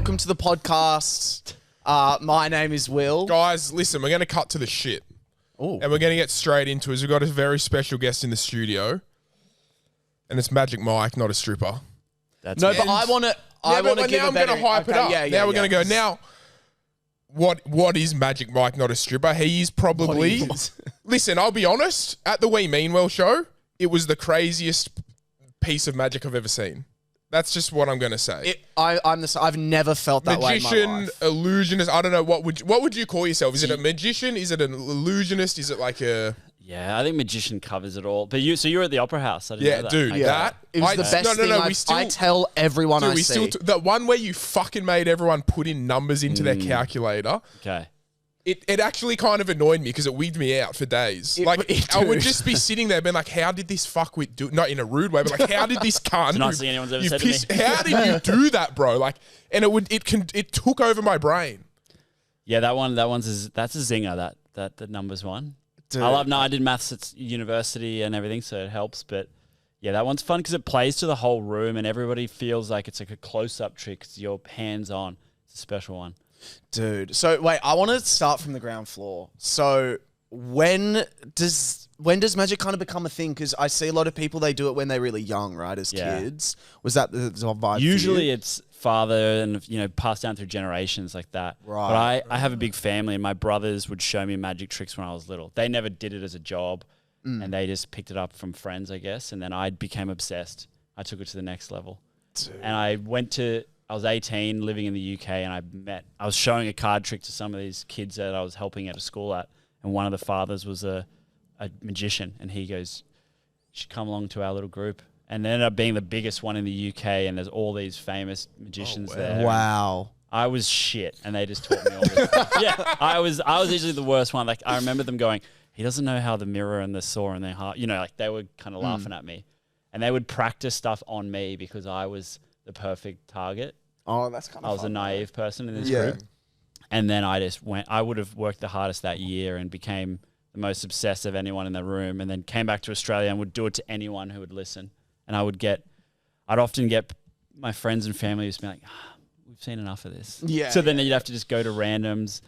welcome to the podcast. My name is Will. Guys, listen, we're going to cut to the shit. Ooh. And we're going to get straight into it. We've got a very special guest in the studio. And it's Magic Mike, not a stripper. But I want to. Now I'm going to hype it up. Now we're going to go. Now, what is Magic Mike, not a stripper? He is probably. Listen, I'll be honest. At the We Mean Well show, it was the craziest piece of magic I've ever seen. That's just what I'm going to say. I've never felt that way in my life. Illusionist. I don't know. What would you call yourself? Is it a magician? Is it an illusionist? Is it like a... Yeah, I think magician covers it all. But you were at the Opera House. I didn't know that. Dude, Okay. that... It was the best thing. I tell everyone I see. The one where you fucking made everyone put in numbers into their calculator. Okay. It actually kind of annoyed me because it wigged me out for days. I would just be sitting there being like, how did this fuckwit do... Not in a rude way, but like, how did this cunt... It's the nicest thing anyone's ever said to me. How did you do that, bro? Like, and it took over my brain. Yeah, that's a zinger, that numbers one. Dude. I did maths at university and everything, so it helps. But yeah, that one's fun because it plays to the whole room and everybody feels like it's like a close-up trick because you're hands-on. It's a special one. Dude, so wait, I want to start from the ground floor. So when does magic kind of become a thing? Because I see a lot of people, they do it when they're really young, right, as kids. Was that the vibe? Usually it's father and, passed down through generations like that. Right. But I have a big family and my brothers would show me magic tricks when I was little. They never did it as a job and they just picked it up from friends, I guess. And then I became obsessed. I took it to the next level. Dude. And I was 18, living in the UK, and I was showing a card trick to some of these kids that I was helping at a school at, and one of the fathers was a magician, and he goes, "You should come along to our little group." And it ended up being the biggest one in the UK, and there's all these famous magicians there. Wow. I was shit, and they just taught me all this stuff. Yeah, I was usually the worst one. Like, I remember them going, "He doesn't know how the mirror and the saw in their heart," like they were kind of laughing at me. And they would practice stuff on me because I was the perfect target. Oh, that's kind of I was a naive person in this group. And then I would have worked the hardest that year and became the most obsessed of anyone in the room, and then came back to Australia and would do it to anyone who would listen. And I'd often get my friends and family just be like, we've seen enough of this. Yeah. So then you'd have to just go to randoms.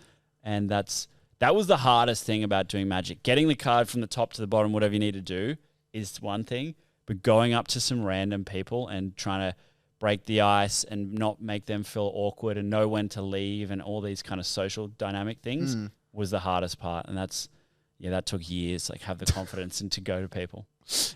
And that was the hardest thing about doing magic. Getting the card from the top to the bottom, whatever you need to do, is one thing. But going up to some random people and trying to break the ice and not make them feel awkward and know when to leave and all these kind of social dynamic things was the hardest part. And that took years, like have the confidence and to go to people.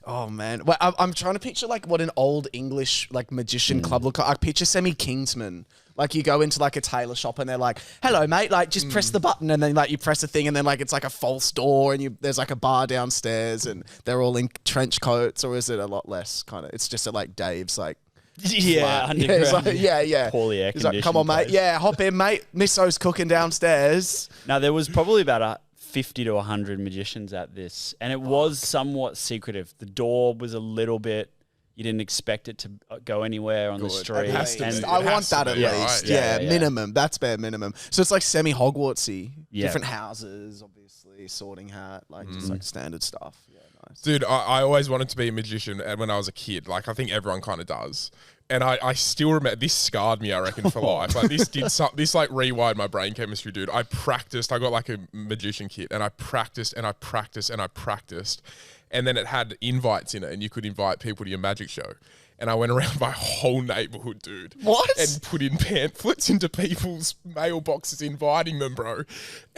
Oh man. Well, I'm trying to picture like what an old English like magician club look like. I picture Semi Kingsman. Like you go into like a tailor shop and they're like, "Hello mate, like just press the button," and then like you press a thing and then like it's like a false door and there's like a bar downstairs and they're all in trench coats, or is it a lot less kind of? It's just at like Dave's like Underground. Yeah. Poorly air He's like, conditioned. "Come on mate, place. yeah, hop in mate. Misso's cooking downstairs." Now there was probably about 50 to 100 magicians at this, and it was somewhat secretive. The door was a little bit, you didn't expect it to go anywhere on the street. I want that at least. Yeah, minimum. That's bare minimum. So it's like semi-Hogwartsy. Yeah. Different houses, obviously, sorting hat, like just like standard stuff. Yeah, nice. Dude, I always wanted to be a magician when I was a kid. Like, I think everyone kind of does. And I still remember, this scarred me, I reckon, for life. Like, this like rewired my brain chemistry, dude. I got like a magician kit, and I practiced and I practiced and I practiced. And then it had invites in it, and you could invite people to your magic show. And I went around my whole neighborhood, dude. What? And put in pamphlets into people's mailboxes inviting them, bro.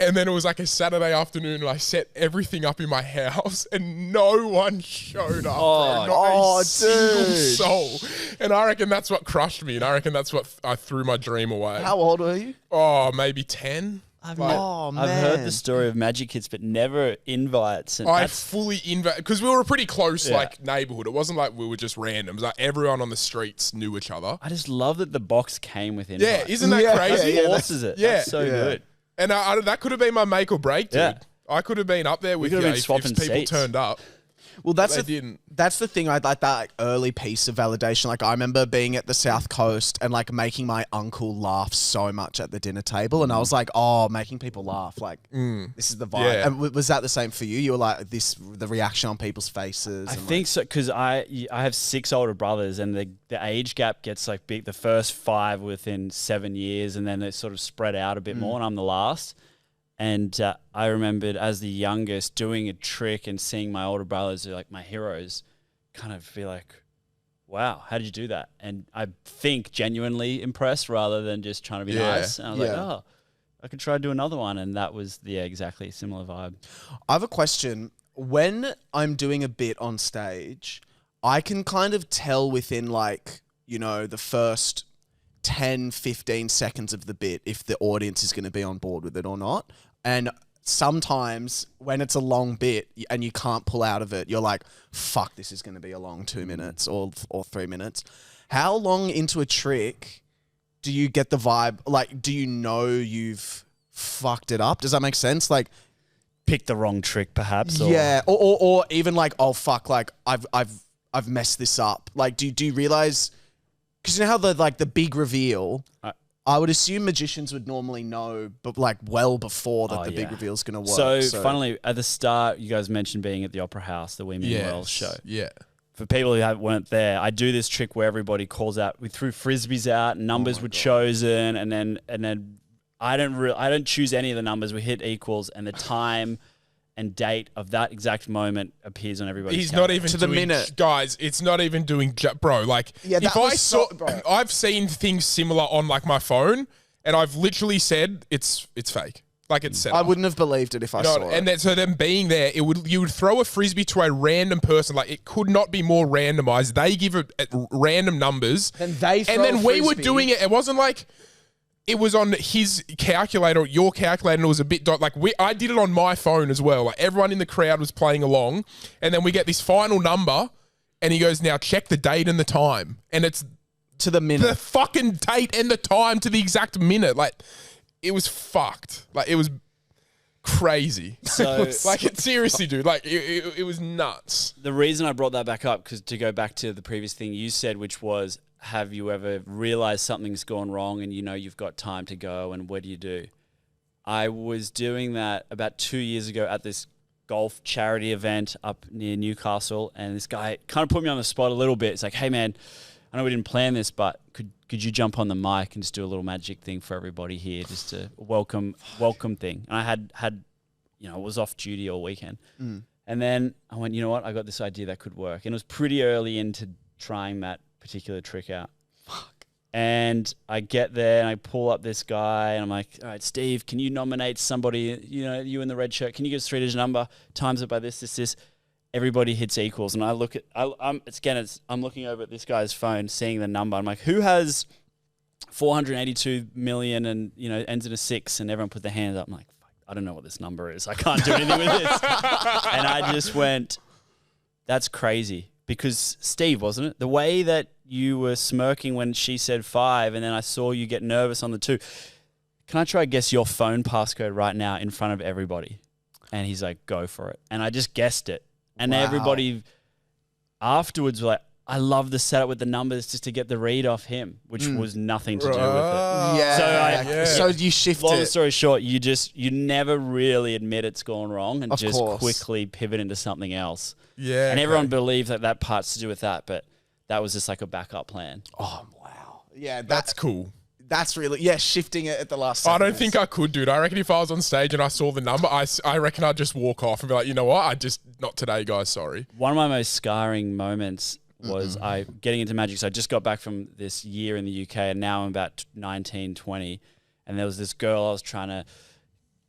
And then it was like a Saturday afternoon, and I set everything up in my house, and no one showed up, bro. Not a single soul. And I reckon that's what crushed me, and I reckon that's what I threw my dream away. How old were you? Oh, maybe 10. I've heard the story of magic kits, but never invites. And I fully because we were a pretty close like neighborhood. It wasn't like we were just randoms. Like everyone on the streets knew each other. I just love that the box came with invites. Yeah, isn't that crazy? It forces it. Yeah, that's so good. And that could have been my make or break, dude. Yeah. I could have been up there with you if people seats. turned up. Well, that's They the, didn't. that's the thing. I'd like that like, early piece of validation. Like I remember being at the South Coast and like making my uncle laugh so much at the dinner table, and I was like, "Oh, making people laugh! Like this is the vibe." Yeah. And was that the same for you? You were like the reaction on people's faces. I and think so because I have 6 older brothers, and the age gap gets like big. The first 5 within 7 years, and then they sort of spread out a bit more. And I'm the last. And I remembered as the youngest doing a trick and seeing my older brothers, who are like my heroes, kind of be like, "Wow, how did you do that?" And I think genuinely impressed rather than just trying to be nice. And I was like, "Oh, I could try to do another one." And that was exactly a similar vibe. I have a question. When I'm doing a bit on stage, I can kind of tell within like, you know, the first 10, 15 seconds of the bit if the audience is going to be on board with it or not. And sometimes when it's a long bit and you can't pull out of it, you're like, fuck, this is going to be a long 2 minutes or 3 minutes. How long into a trick do you get the vibe? Like, do you know you've fucked it up? Does that make sense? Like, Pick the wrong trick, perhaps. Or yeah, or even like, oh fuck, like I've messed this up. Like, do you realize? Because you know how the big reveal. I would assume magicians would normally know, but like well before that the big reveal is going to work. So, funnily, at the start, you guys mentioned being at the Opera House, the We Mean Well show. Yeah. For people who weren't there, I do this trick where everybody calls out. We threw frisbees out, numbers were chosen, and then I don't choose any of the numbers. We hit equals, and the time and date of that exact moment appears on everybody's He's calendar. not even To doing, the minute. guys. It's not even doing, bro. Like, Yeah, if that I was saw, bro. I've seen things similar on like my phone, and I've literally said it's fake. Like it's set I up. wouldn't have believed it if I You know, saw it. and then so them being there, you would throw a frisbee to a random person. Like it could not be more randomized. They give it at random numbers, Then they throw and then a we were frisbee. doing it. It wasn't like it was on his calculator, or your calculator, and it was a bit like I did it on my phone as well. Like everyone in the crowd was playing along, and then we get this final number, and he goes, "Now check the date and the time," and it's to the minute. the fucking date and the time to the exact minute. Like it was fucked. Like it was crazy. So, Like it seriously, dude. Like it was nuts. the reason I brought that back up, because to go back to the previous thing you said, which was, have you ever realized something's gone wrong and you know you've got time to go, and what do you do? I was doing that about 2 years ago at this golf charity event up near Newcastle, and this guy kind of put me on the spot a little bit. It's like, "Hey man, I know we didn't plan this, but could you jump on the mic and just do a little magic thing for everybody here, just a welcome thing?" And I had was off duty all weekend. And then I went, you know what? I got this idea that could work. And it was pretty early into trying that particular trick out. And I get there and I pull up this guy and I'm like, "All right, Steve, can you nominate somebody, you in the red shirt? Can you give us a 3-digit number? Times it by this. Everybody hits equals." And I look at, I'm looking over at this guy's phone, seeing the number. I'm like, "Who has 482 million and, ends in a 6? And everyone put their hands up. I'm like, "Fuck, I don't know what this number is. I can't do anything with this." And I just went, "That's crazy." Because Steve, wasn't it? The way that you were smirking when she said 5, and then I saw you get nervous on the 2. Can I try to guess your phone passcode right now in front of everybody? And he's like, "Go for it." And I just guessed it. And everybody afterwards were like, "I love the setup with the numbers just to get the read off him," which was nothing to do with it. Yeah. So you shift Long it. story short, you never really admit it's gone wrong and Of just course. quickly pivot into something else. Yeah. And everyone believes that part's to do with that, but that was just like a backup plan. Oh wow. Yeah, That's cool. That's really shifting it at the last I second. don't think I could, dude. I reckon if I was on stage and I saw the number, I reckon I'd just walk off and be like, "You know what? Not today, guys. Sorry." One of my most scarring moments was I getting into magic. So I just got back from this year in the UK, and now I'm about 19, 20. And there was this girl I was trying to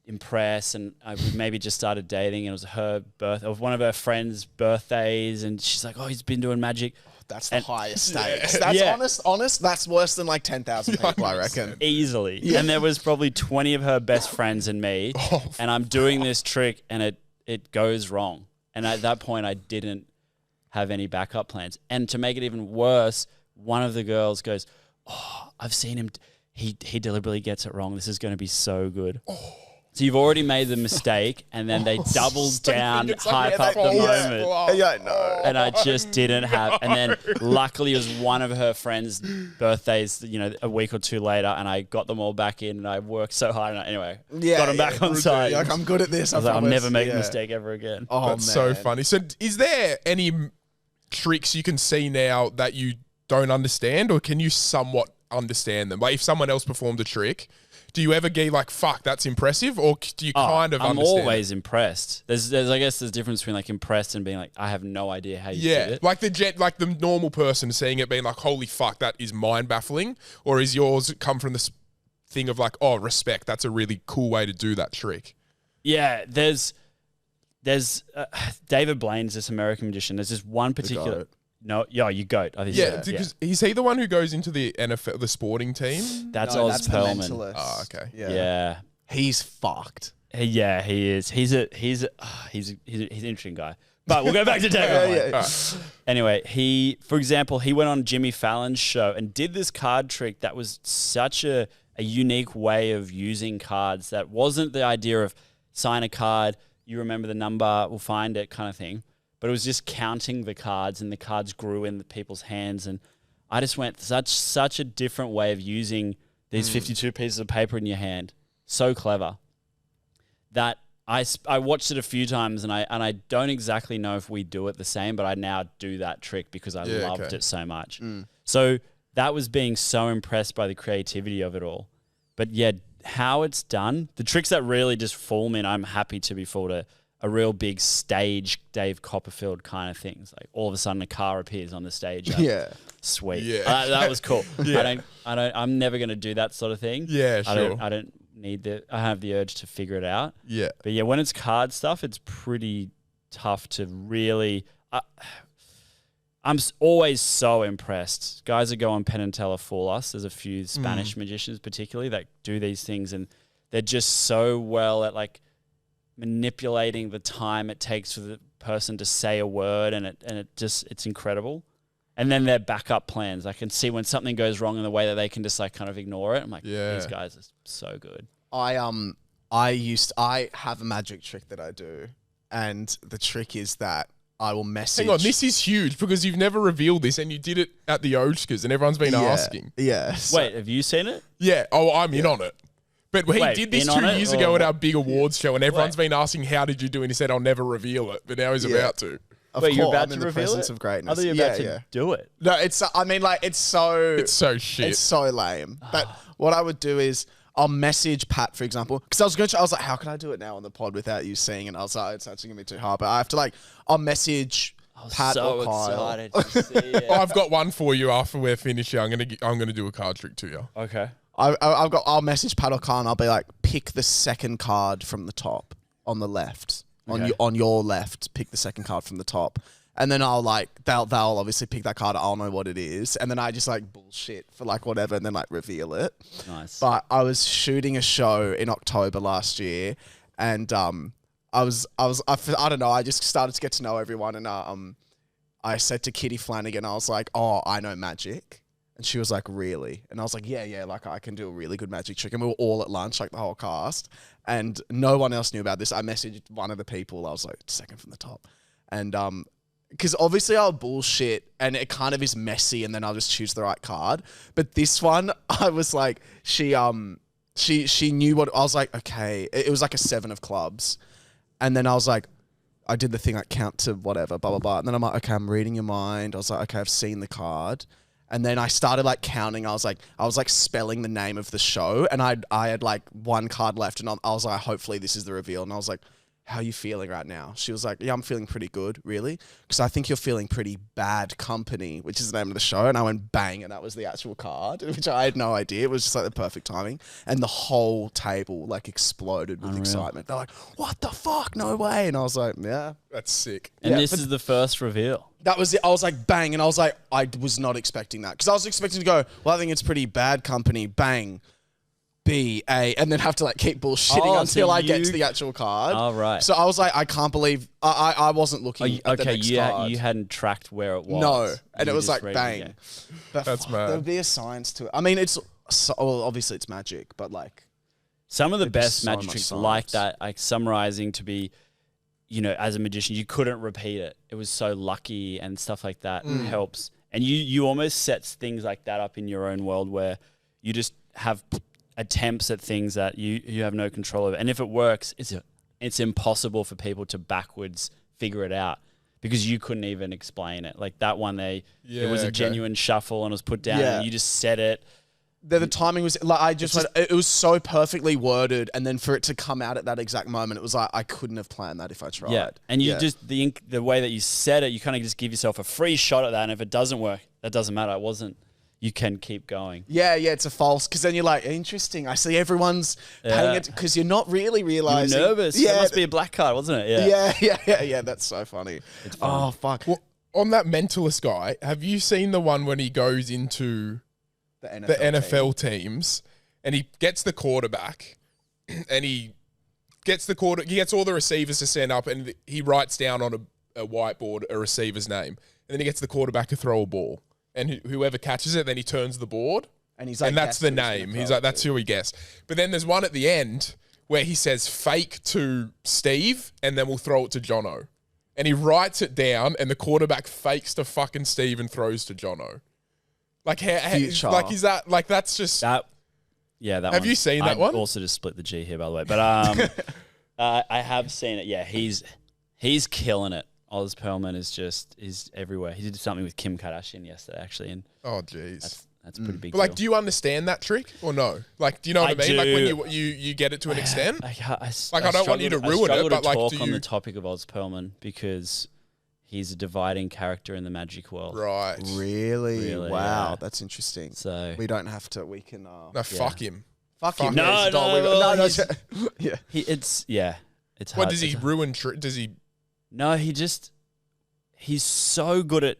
impress, and I maybe just started dating, and it was one of her friends' birthdays, and she's like, "Oh, he's been doing magic." That's the highest stakes. That's honest. That's worse than like 10,000 people, I reckon. Easily. Yeah. And there was probably 20 of her best friends and me, and I'm doing this trick, and it goes wrong. And at that point, I didn't have any backup plans. And to make it even worse, one of the girls goes, "Oh, I've seen him. He deliberately gets it wrong. This is going to be so good." So you've already made the mistake, and then they doubled down, it's like, hype yeah, up the that false moment. flop. Yeah, I know. And I just didn't have. And then luckily it was one of her friends' birthdays, a week or two later, and I got them all back in, and I worked so hard. And anyway, got them back on side. Like, I'm good at this. I was like, I'll promise. never make a mistake ever again. Oh, That's man. so funny. So is there any tricks you can see now that you don't understand, or can you somewhat understand them? Like if someone else performed a trick, do you ever get like, fuck, that's impressive? Or do you kind of I'm understand always impressed. There's I guess there's a difference between like impressed and being like, I have no idea how you did it. Like the normal person seeing it being like, holy fuck, that is mind baffling. Or is yours come from this thing of like, oh, respect, that's a really cool way to do that trick? Yeah, there's David Blaine's this American magician. There's this one particular. goat. No, you goat. I think Yeah, so. because is he the one who goes into the NFL, the sporting team? That's No, Oz that's the Perlman. Mentalist. Oh, okay. Yeah. He's fucked. Yeah, he is. He's an interesting guy. But we'll go back to David Blaine. Anyway, for example, he went on Jimmy Fallon's show and did this card trick that was such a unique way of using cards that wasn't the idea of sign a card, you remember the number, we'll find it kind of thing. But it was just counting the cards, and the cards grew in the people's hands. And I just went, such a different way of using these 52 pieces of paper in your hand. So clever. That I watched it a few times, and I don't exactly know if we do it the same, but I now do that trick because I loved it so much. So that was being so impressed by the creativity of it all. But yeah, how it's done, the tricks that really just fool me, and I'm happy to be fooled, a real big stage Dave Copperfield kind of things. Like all of a sudden a car appears on the stage. Sweet. Yeah. That was cool. Yeah. I'm never going to do that sort of thing. Yeah, sure. I don't need I have the urge to figure it out. Yeah. But yeah, when it's card stuff, it's pretty tough to really, I'm always so impressed. Guys that go on Penn and Teller fool us. There's a few Spanish magicians particularly that do these things, and they're just so well at like manipulating the time it takes for the person to say a word, and it's incredible. And then their backup plans. I can see when something goes wrong in the way that they can just like kind of ignore it. I'm like, these guys are so good. I have a magic trick that I do, and the trick is that I will message. Hang on, this is huge because you've never revealed this, and you did it at the Oscars, and everyone's been asking. Yeah. Wait, have you seen it? Yeah. Oh, I'm in on it. But he did this 2 years ago at our big awards show, and everyone's been asking, how did you do it? And he said, I'll never reveal it. But now he's about to. Wait, you're about I'm to in the reveal presence it? of greatness. I thought you were about to do it. No, it's so... It's so shit. It's so lame. But what I would do is I'll message Pat, for example, because I was like, how can I do it now on the pod without you seeing? And I was like, it's actually going to be too hard. But I have to I'll message Pat or Kyle. Excited to see it. I've got one for you after we're finished here. I'm gonna do a card trick to you. Okay. I'll message Pat or Kyle, and I'll be like, pick the second card from the top on the left. On your left, pick the second card from the top. And then I'll they'll obviously pick that card. I'll know what it is. And then I just bullshit for whatever and then reveal it. Nice. But I was shooting a show in October last year, and I don't know, I just started to get to know everyone, and I said to Kitty Flanagan, I was like, oh, I know magic. And she was like, really? And I was like, yeah, I can do a really good magic trick. And we were all at lunch, the whole cast, and no one else knew about this. I messaged one of the people. I was like, second from the top. And because obviously I'll bullshit and it kind of is messy, and then I'll just choose the right card. But this one, I was like, she knew what, I was like, okay. It was like a 7 of clubs. And then I was like, I did the thing count to whatever, blah, blah, blah. And then I'm like, okay, I'm reading your mind. I was like, okay, I've seen the card. And then I started counting. I was spelling the name of the show, and I had one card left, and I was like, hopefully this is the reveal. And I was like, how are you feeling right now? She was like, yeah, I'm feeling pretty good. Really? Because I think you're feeling pretty bad company, which is the name of the show. And I went bang, and that was the actual card, which I had no idea. It was just the perfect timing. And the whole table exploded with excitement. They're like, what the fuck? No way. And I was like, yeah. That's sick. And this is the first reveal. That was it. I was like, bang. And I was like, I was not expecting that. Because I was expecting to go, well, I think it's pretty bad company. Bang. B, A, and then have to keep bullshitting until I get to the actual card. Oh, right. So I was like, I can't believe I wasn't looking at the next card. You hadn't tracked where it was. No. And You it was just read bang. it, But That's mad. There'll be a science to it. I mean, obviously it's magic, but Some of the There'd be best so magic much tricks science. like that, like summarizing to be, as a magician, you couldn't repeat it. It was so lucky and stuff like that helps. And you almost set things like that up in your own world where you just have attempts at things that you have no control over. And if it works, it's impossible for people to backwards figure it out because you couldn't even explain it. Like that one, it was a genuine shuffle and it was put down and you just said it. The timing was like it was so perfectly worded, and then for it to come out at that exact moment, it was like I couldn't have planned that if I tried. Yeah, and you just the way that you said it, you kind of just give yourself a free shot at that, and if it doesn't work, that doesn't matter. It wasn't. You can keep going. Yeah, it's a false because then you're like, interesting. I see everyone's paying it because you're not really realizing. You're nervous. Yeah, it must be a black card, wasn't it? Yeah. That's so funny. Oh fuck. Well, on that Mentalist guy, have you seen the one when he goes into the NFL teams and he gets the quarterback and he gets all the receivers to stand up and he writes down on a whiteboard a receiver's name and then he gets the quarterback to throw a ball and whoever catches it, then he turns the board and he's like, and that's the name. He's like, that's who he guessed. But then there's one at the end where he says fake to Steve and then we'll throw it to Jono. And he writes it down and the quarterback fakes to fucking Steve and throws to Jono. Like, is that, like, that's just... That, yeah, that Have you seen that one? I also just split the G here, by the way. But I have seen it, yeah. He's killing it. Oz Perlman is everywhere. He did something with Kim Kardashian yesterday, actually. And oh, jeez. That's pretty big. But, like, do you understand that trick or no? Like, do you know what I mean? Do. Like, when you get it to an extent? I don't want you to ruin it, but, like, talk on the topic of Oz Perlman because... he's a dividing character in the magic world. Right. Really? Wow, yeah. that's interesting. So we don't have to. We can. No, fuck him. Fuck him. No. Yeah. It's hard. What does he ruin? Does he? No, he's so good at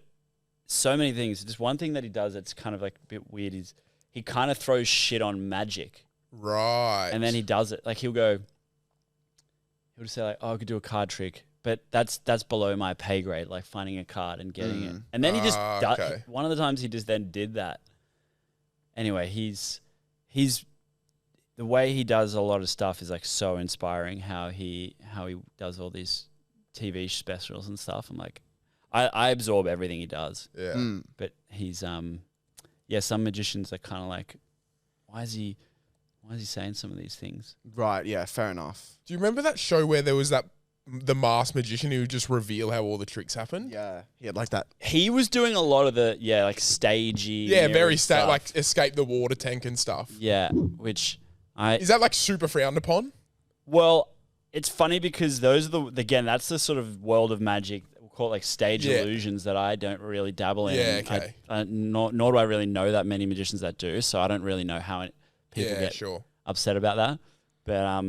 so many things. Just one thing that he does that's kind of like a bit weird is he kind of throws shit on magic. Right. And then he does it. Like he'll just say like, oh, I could do a card trick. But that's below my pay grade, like finding a card and getting it. And then he just one of the times he just then did that. Anyway, he's the way he does a lot of stuff is like so inspiring. How he does all these TV specials and stuff. I'm like, I absorb everything he does. Yeah. But he's some magicians are kind of like, why is he saying some of these things? Right. Yeah. Fair enough. Do you remember that show where there was the masked magician who would just reveal how all the tricks happen? Yeah. Like that. He was doing a lot of the like stagey. Yeah, very like escape the water tank and stuff. Yeah, which is that like super frowned upon? Well, it's funny because those are that's the sort of world of magic. We'll call it like stage illusions that I don't really dabble in. Yeah, okay. Nor do I really know that many magicians that do, so I don't really know how people get upset about that. But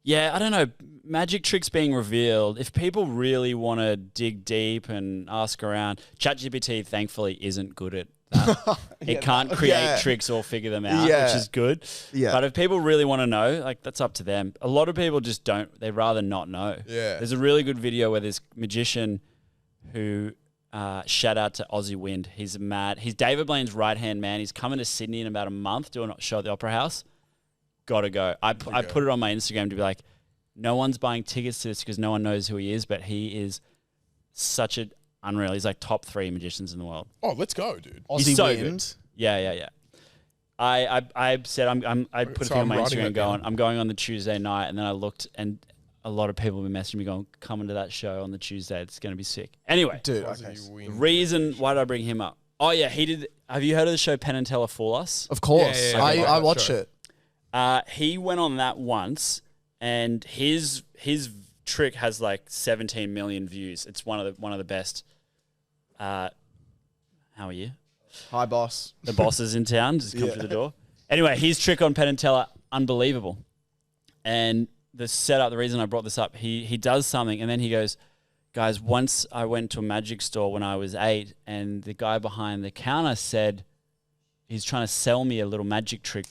yeah, I don't know. Magic tricks being revealed. If people really want to dig deep and ask around, ChatGPT thankfully isn't good at that. It can't create tricks or figure them out, which is good. Yeah. But if people really want to know, like that's up to them. A lot of people just don't. They'd rather not know. Yeah. There's a really good video where this magician who shout out to Aussie Wind. He's mad. He's David Blaine's right hand man. He's coming to Sydney in about a month doing a show at the Opera House. Gotta go. I put it on my Instagram to be like, no one's buying tickets to this because no one knows who he is, but he is such an unreal. He's like top 3 magicians in the world. Oh, let's go, dude. He's so good. Yeah. I said I put a thing on my Instagram going, I'm going on the Tuesday night, and then I looked and a lot of people have been messaging me going, coming to that show on the Tuesday. It's going to be sick. Anyway, dude, the reason why did I bring him up? Oh yeah, he did. Have you heard of the show Penn and Teller Fool Us? Of course. Yeah, I watch it. He went on that once, and his trick has like 17 million views. It's one of the best. How are you? Hi, boss. The boss is in town. Just come through the door. Anyway, his trick on Penn and Teller, unbelievable. And the setup, the reason I brought this up, he does something, and then he goes, guys, once I went to a magic store when I was 8, and the guy behind the counter said he's trying to sell me a little magic trick.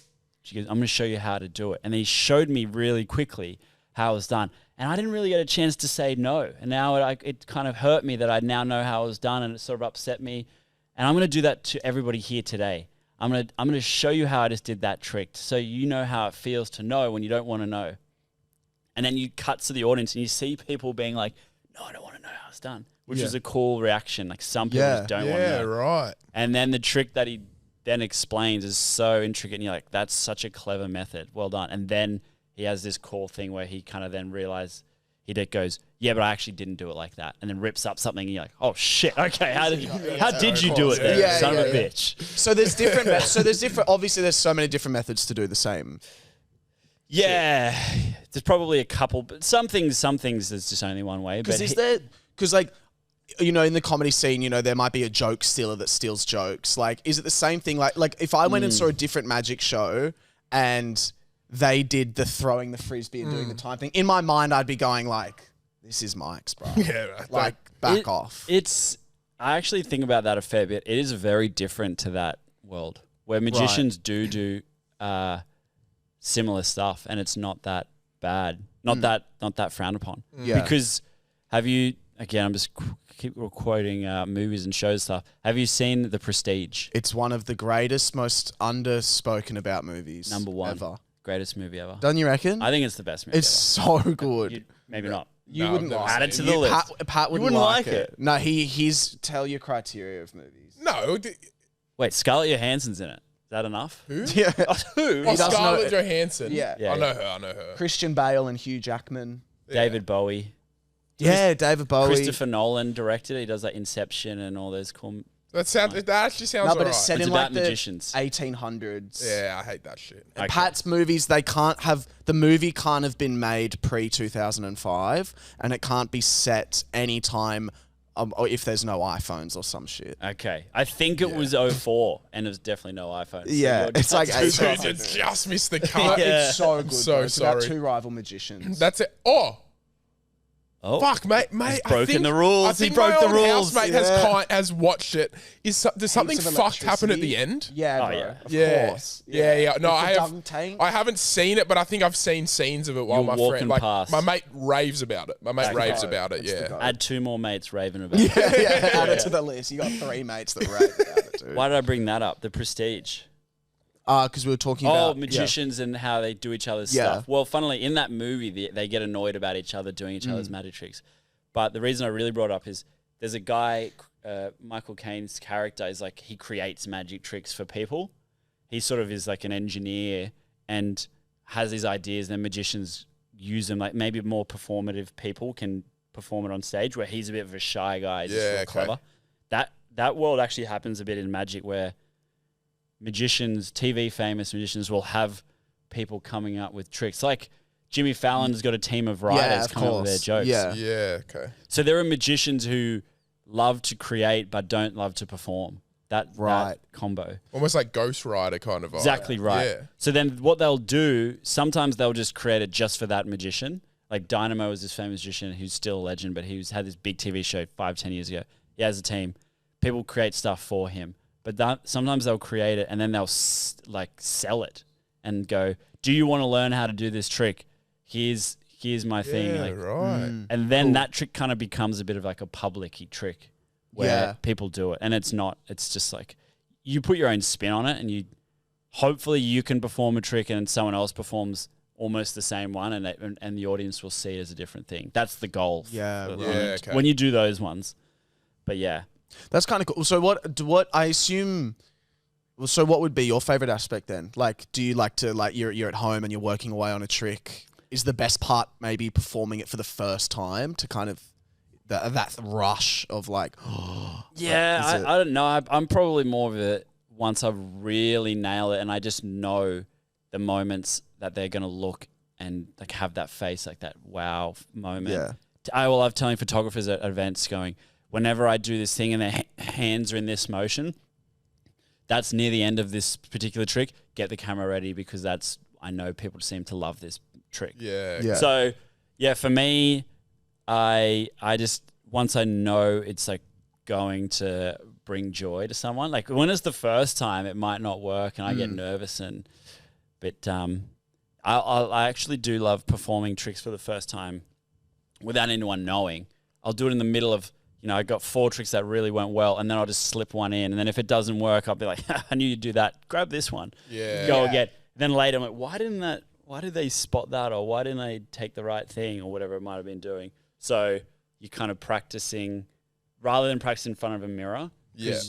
She goes, I'm going to show you how to do it. And he showed me really quickly how it was done. And I didn't really get a chance to say no. And now it kind of hurt me that I now know how it was done, and it sort of upset me. And I'm going to do that to everybody here today. I'm gonna show you how I just did that trick, so you know how it feels to know when you don't want to know. And then you cut to the audience and you see people being like, no, I don't want to know how it's done, which is a cool reaction. Like some people just don't want to know. Yeah, right. And then the trick that he then explains is so intricate, and you're like, that's such a clever method. Well done. And then he has this cool thing where he kind of then realizes, he goes, yeah, but I actually didn't do it like that. And then rips up something and you're like, oh shit, okay, how did you do it then, son of a bitch? So there's different, obviously there's so many different methods to do the same. Yeah, there's probably a couple, but some things there's just only one way. Because like, you know, in the comedy scene, you know, there might be a joke stealer that steals jokes. Like, is it the same thing? Like if I went and saw a different magic show and they did the throwing the frisbee and doing the time thing, in my mind, I'd be going like, this is Mike's, bro. Yeah, like back off. I actually think about that a fair bit. It is very different to that world where magicians do similar stuff, and it's not that bad, not that frowned upon. Yeah. Because have you? Again, I'm just keep quoting movies and shows stuff. Have you seen The Prestige? It's one of the greatest, most underspoken about movies. Number one ever. Greatest movie ever. Don't you reckon? I think it's the best movie It's ever. so good. Maybe not. You wouldn't like add it to the list. Pat wouldn't like it. No, he's tell your criteria of movies. No. Wait, Scarlett Johansson's in it. Is that enough? Who? Yeah. Who? Oh, doesn't Scarlett know- Johansson. Yeah. Yeah, I know her. Christian Bale and Hugh Jackman. David Bowie. Yeah, David Bowie. Christopher Nolan directed it. He does like Inception and all those cool. That actually sounds No, but alright. it's set It's in about like the magicians. 1800s. Yeah, I hate that shit. Okay. Pat's movies, the movie can't have been made pre-2005 and it can't be set anytime or if there's no iPhones or some shit. Okay. I think it was 04 and it was definitely no iPhone. So Yeah, you're it's like just- 1800s. Dude, just missed the cut. Yeah. It's so good. so bro. It's about sorry. two rival magicians. That's it. Oh, Oh. fuck, mate. He's I broken think- the rules. I think He broke my the old rules. housemate has watched it. Does something Heaps of fucked happen at the electricity. end? Yeah, Oh, bro. yeah. Of Yeah. course. Yeah. No, With I the have. dung tank. I haven't seen it, but I think I've seen scenes of it while You're my walking friend, past. my mate raves about it. My mate That's raves the about it. That's the Yeah. goal. Add 2 more mates raving about it. yeah, add it to the list. You got 3 mates that rate about it, dude. Why did I bring that up? The Prestige. Because we were talking Oh, about magicians and how they do each other's Yeah. stuff. Well, funnily, in that movie, they get annoyed about each other doing each other's magic tricks. But the reason I really brought it up is there's a guy, Michael Caine's character is like, he creates magic tricks for people. He sort of is like an engineer and has these ideas, and then magicians use them. Like maybe more performative people can perform it on stage, where he's a bit of a shy guy, just real clever. That world actually happens a bit in magic, where magicians, TV famous magicians, will have people coming up with tricks. Like Jimmy Fallon's got a team of writers of coming up with their course. jokes. Yeah. Yeah. Okay. So there are magicians who love to create but don't love to perform. That combo. Almost like Ghost Rider kind of vibe. Exactly right. Yeah. So then what they'll do, sometimes they'll just create it just for that magician. Like Dynamo is this famous magician who's still a legend, but had this big TV show 5-10 years ago. He has a team. People create stuff for him. But sometimes they'll create it and then they'll sell it and go, do you want to learn how to do this trick? Here's my thing. Yeah. Right. And then that trick kind of becomes a bit of like a public-y trick where people do it. And it's just like you put your own spin on it, and hopefully you can perform a trick and someone else performs almost the same one, and the audience will see it as a different thing. That's the goal. When you do those ones. But yeah. That's kind of cool. So what I assume... So what would be your favorite aspect then? Like, do you like to, like, you're at home and you're working away on a trick? Is the best part maybe performing it for the first time to kind of that rush of like, yeah, I don't know. I'm probably more of a, once I really nail it and I just know the moments that they're going to look and like have that face, like that wow moment. Yeah. I love telling photographers at events going, whenever I do this thing and their hands are in this motion, that's near the end of this particular trick. Get the camera ready, because I know people seem to love this trick. Yeah. So yeah, for me, I just, once I know it's like going to bring joy to someone, like when it's the first time, it might not work and I get nervous but I actually do love performing tricks for the first time without anyone knowing. I'll do it in the middle of, I got 4 tricks that really went well, and then I'll just slip one in. And then if it doesn't work, I'll be like, I knew you'd do that. Grab this one. Yeah. Go again. Then later, I'm like, why did they spot that? Or why didn't they take the right thing or whatever it might have been doing? So you're kind of practicing, rather than practicing in front of a mirror. Yeah.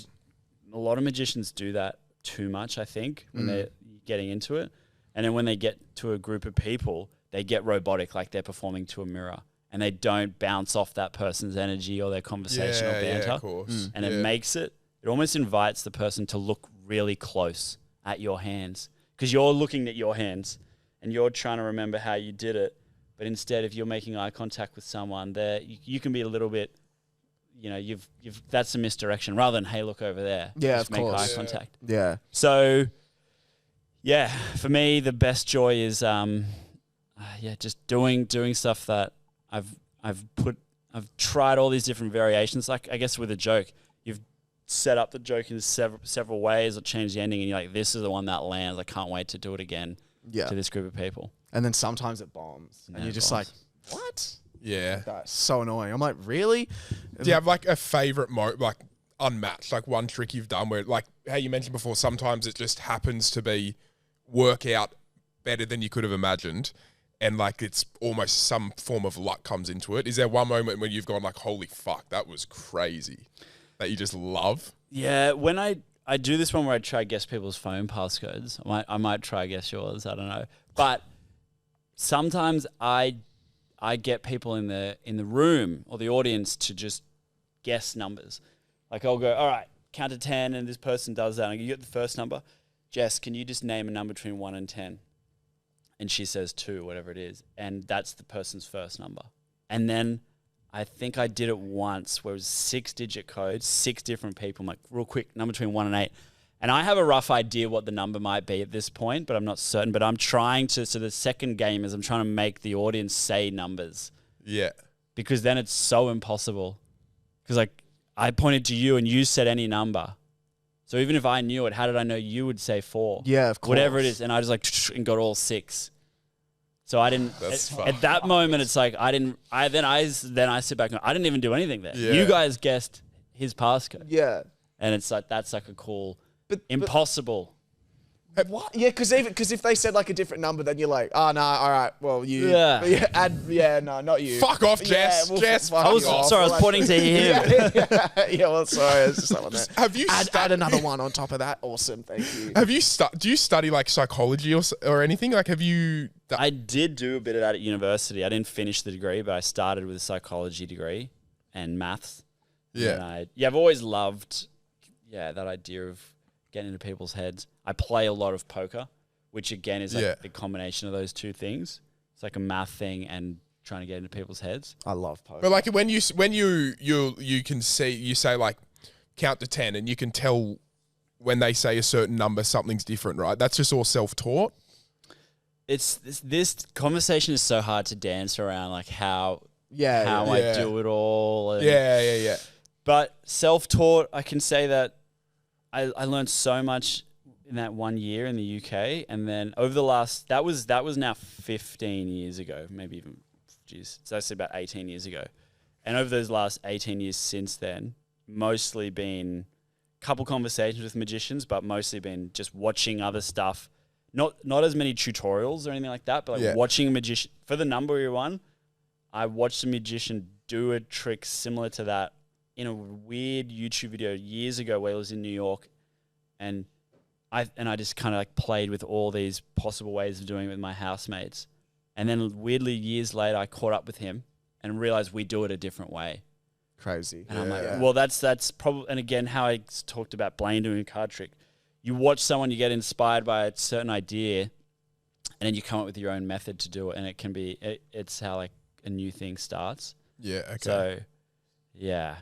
A lot of magicians do that too much, I think, when they're getting into it. And then when they get to a group of people, they get robotic, like they're performing to a mirror. And they don't bounce off that person's energy or their conversational banter. Yeah, of course. And it almost invites the person to look really close at your hands. Because you're looking at your hands and you're trying to remember how you did it. But instead, if you're making eye contact with someone, there you can be a little bit, that's a misdirection. Rather than, hey, look over there. Yeah, just of make course. eye contact. Yeah. So, yeah, for me, the best joy is, just doing stuff that I've tried all these different variations. Like, I guess with a joke, you've set up the joke in several ways or changed the ending, and you're like, this is the one that lands. I can't wait to do it again to this group of people. And then sometimes it bombs, and you're just like, what? Yeah. That's so annoying. I'm like, really? Do you have like a favorite like unmatched, like one trick you've done where, like how you mentioned before, sometimes it just happens to be work out better than you could have imagined, and like it's almost some form of luck comes into it? Is there one moment when you've gone like, holy fuck, that was crazy, that you just love? Yeah, when I do this one where I try guess people's phone passcodes. I might try guess yours. I don't know, but sometimes I get people in the room or the audience to just guess numbers. Like I'll go, all right, count to 10, and this person does that. And you get the first number. Jess, can you just name a number between 1 and 10? And she says 2, whatever it is. And that's the person's first number. And then I think I did it once where it was 6-digit code, 6 different people. I'm like, real quick, number between 1 and 8. And I have a rough idea what the number might be at this point, but I'm not certain. But I'm trying to, so the second game is I'm trying to make the audience say numbers. Yeah. Because then it's so impossible. Because like I pointed to you and you said any number. So even if I knew it, how did I know you would say 4? Yeah, of course. Whatever it is. And I just like, and got all 6. So I didn't, at that moment, it's like, then I sit back and I didn't even do anything there. Yeah. You guys guessed his passcode. Yeah. And it's like, that's like a cool, impossible. What? Yeah, because if they said like a different number, then you're like, oh no, all right, well you, no, not you. Fuck off, Jess. Jess, I was pointing to him. Yeah, well, sorry, it's just that one there. Have you add another one on top of that? Awesome, thank you. Have you do you study like psychology or anything? Like, have you? I did do a bit of that at university. I didn't finish the degree, but I started with a psychology degree and maths. Yeah. And I've always loved, that idea of getting into people's heads. I play a lot of poker, which again is like the combination of those two things. It's like a math thing and trying to get into people's heads. I love poker. But like when you can see, you say like count to 10 and you can tell when they say a certain number, something's different, right? That's just all self-taught. It's this conversation is so hard to dance around, like how I do it all. And Yeah. But self-taught, I can say that I learned so much in that 1 year in the UK, and then over the last that was now 15 years ago, maybe even so that's about 18 years ago, and over those last 18 years since then, mostly been a couple conversations with magicians, but mostly been just watching other stuff. Not as many tutorials or anything like that, but like watching a magician for the number one. I watched a magician do a trick similar to that in a weird YouTube video years ago where I was in New York, and I just kind of like played with all these possible ways of doing it with my housemates. And then weirdly years later, I caught up with him and realized we do it a different way. Crazy. And I'm like, well, that's probably, and again, how I talked about Blaine doing a card trick. You watch someone, you get inspired by a certain idea, and then you come up with your own method to do it. And it can be, it's how like a new thing starts. Yeah, okay. So, yeah.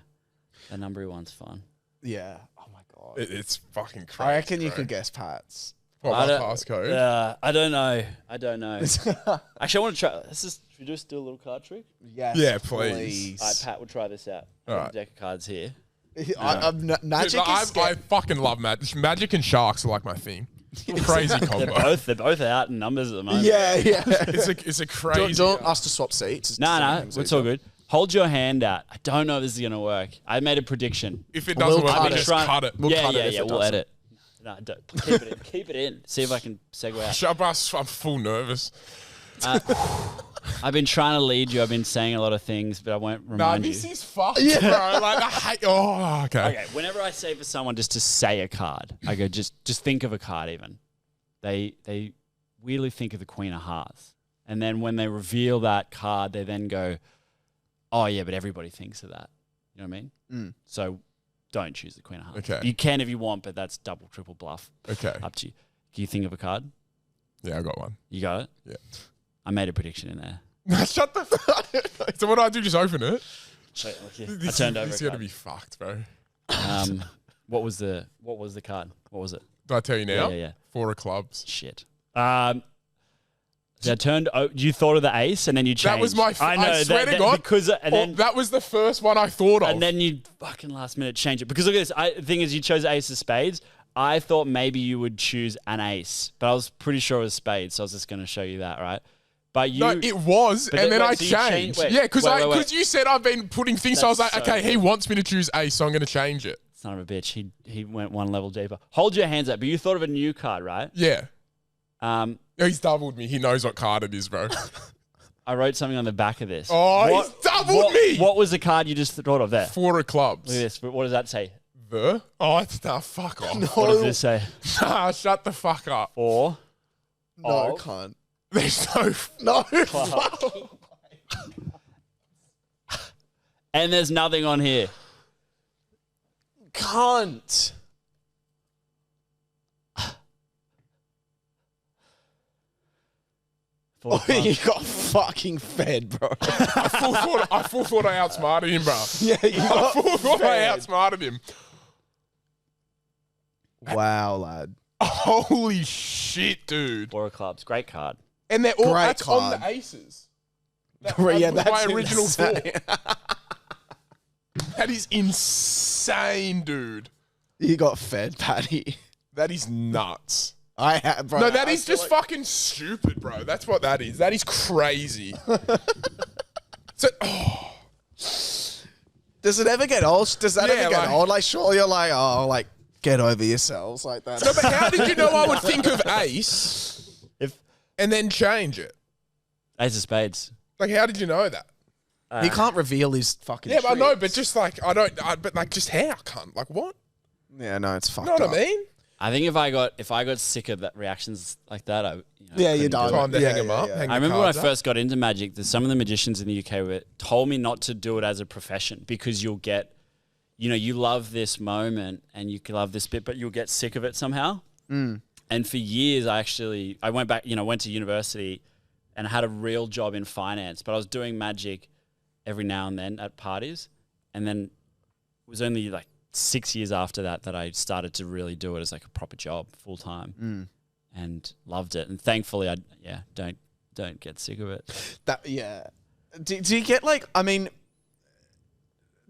The number one's fun. Yeah. Oh my god. It's fucking crazy. I reckon you could guess Pat's. What, my passcode? I don't know. Actually, I want to try. Should we just do a little card trick? Yes. Yeah, please. All right, Pat, we'll try this out. All right. A deck of cards here. Magic I fucking love magic. Magic and sharks are like my thing. Crazy combo. They're both out in numbers at the moment. Yeah. It's a crazy. Do you want us to swap seats? No, it's all good. Hold your hand out. I don't know if this is going to work. I made a prediction. If it doesn't We'll work, cut just it. cut it. We'll cut it if it We'll doesn't. edit. No, don't. Keep it in. Keep it in. See if I can segue out. Shut up, I'm full nervous. I've been trying to lead you. I've been saying a lot of things, but I won't No, remind you. this is fucked, bro. Like, I hate... Oh, okay. Okay, whenever I say for someone just to say a card, I go, just think of a card even. They weirdly think of the Queen of Hearts. And then when they reveal that card, they then go, oh, yeah, but everybody thinks of that. You know what I mean? So don't choose the Queen of Hearts. Okay. You can if you want, but that's double, triple bluff. Okay. Up to you. Can you think of a card? Yeah, I got one. You got it? Yeah. I made a prediction in there. Shut the fuck. So what do I do? Just open it? I turned over This is a gonna card. be fucked, bro. What was the card? What was it? Do I tell you now? Yeah. 4 of clubs. Shit. I turned. You thought of the ace, and then you changed. That was my. I swear to God. Because and then that was the first one I thought of. and then you fucking last minute change it. Because look at this. The thing is, you chose ace of spades. I thought maybe you would choose an ace, but I was pretty sure it was spades. So I was just going to show you that, right? But you. No, it was, But and then- then I wait, so you changed. wait, Yeah, because wait. you said I've been putting things. So I was like, That's so okay, he good. wants me to choose ace, so I'm going to change it. Son of a bitch. He went one level deeper. Hold your hands up. But you thought of a new card, right? Yeah. Um, He's doubled me. He knows what card it is, bro. I wrote something on the back of this. Oh, he's doubled me. What was the card you just thought of there? 4 of clubs. Look at this. What does that say? Oh, it's fuck off. What does this say? Shut the fuck up. Or No, Of- can't. There's no. and there's nothing on here. Can't. Four Oh, clubs. you got fucking fed, bro. I full thought I outsmarted him, bro. Yeah, you I got full thought I fed. outsmarted him. Wow, lad. Holy shit, dude. Four of clubs. Great card. And they're all Great that's on card. the aces. Yeah, was that's my original insane. thought. That is insane, dude. You got fed, Paddy. That is nuts. I have, bro. No, that I is feel just like- fucking stupid, bro. That's what that is. That is crazy. So, Does it ever get old? Does that Yeah, ever get like- old? Like, sure, you're like, oh, like, get over yourselves like that. no, but how did you know I would think of ace If and then change it? ace of spades. Like, how did you know that? He can't reveal his fucking. Yeah, but I know, but tricks. just like but like just how? I can't. Like what? Yeah, no, it's fucked You know up. what I mean? I think if I got sick of that reactions like that, Yeah, you're couldn't do done. it. Time to Yeah, hang them yeah, up. yeah. Hang I the remember when I cards up. first got into magic, some of the magicians in the UK told me not to do it as a profession because you'll get, you love this moment and you can love this bit, but you'll get sick of it somehow. And for years, I went back, went to university and had a real job in finance, but I was doing magic every now and then at parties. And then it was only like 6 years after that I started to really do it as like a proper job full time and loved it. And thankfully don't get sick of it. That yeah. Do you get like? I mean,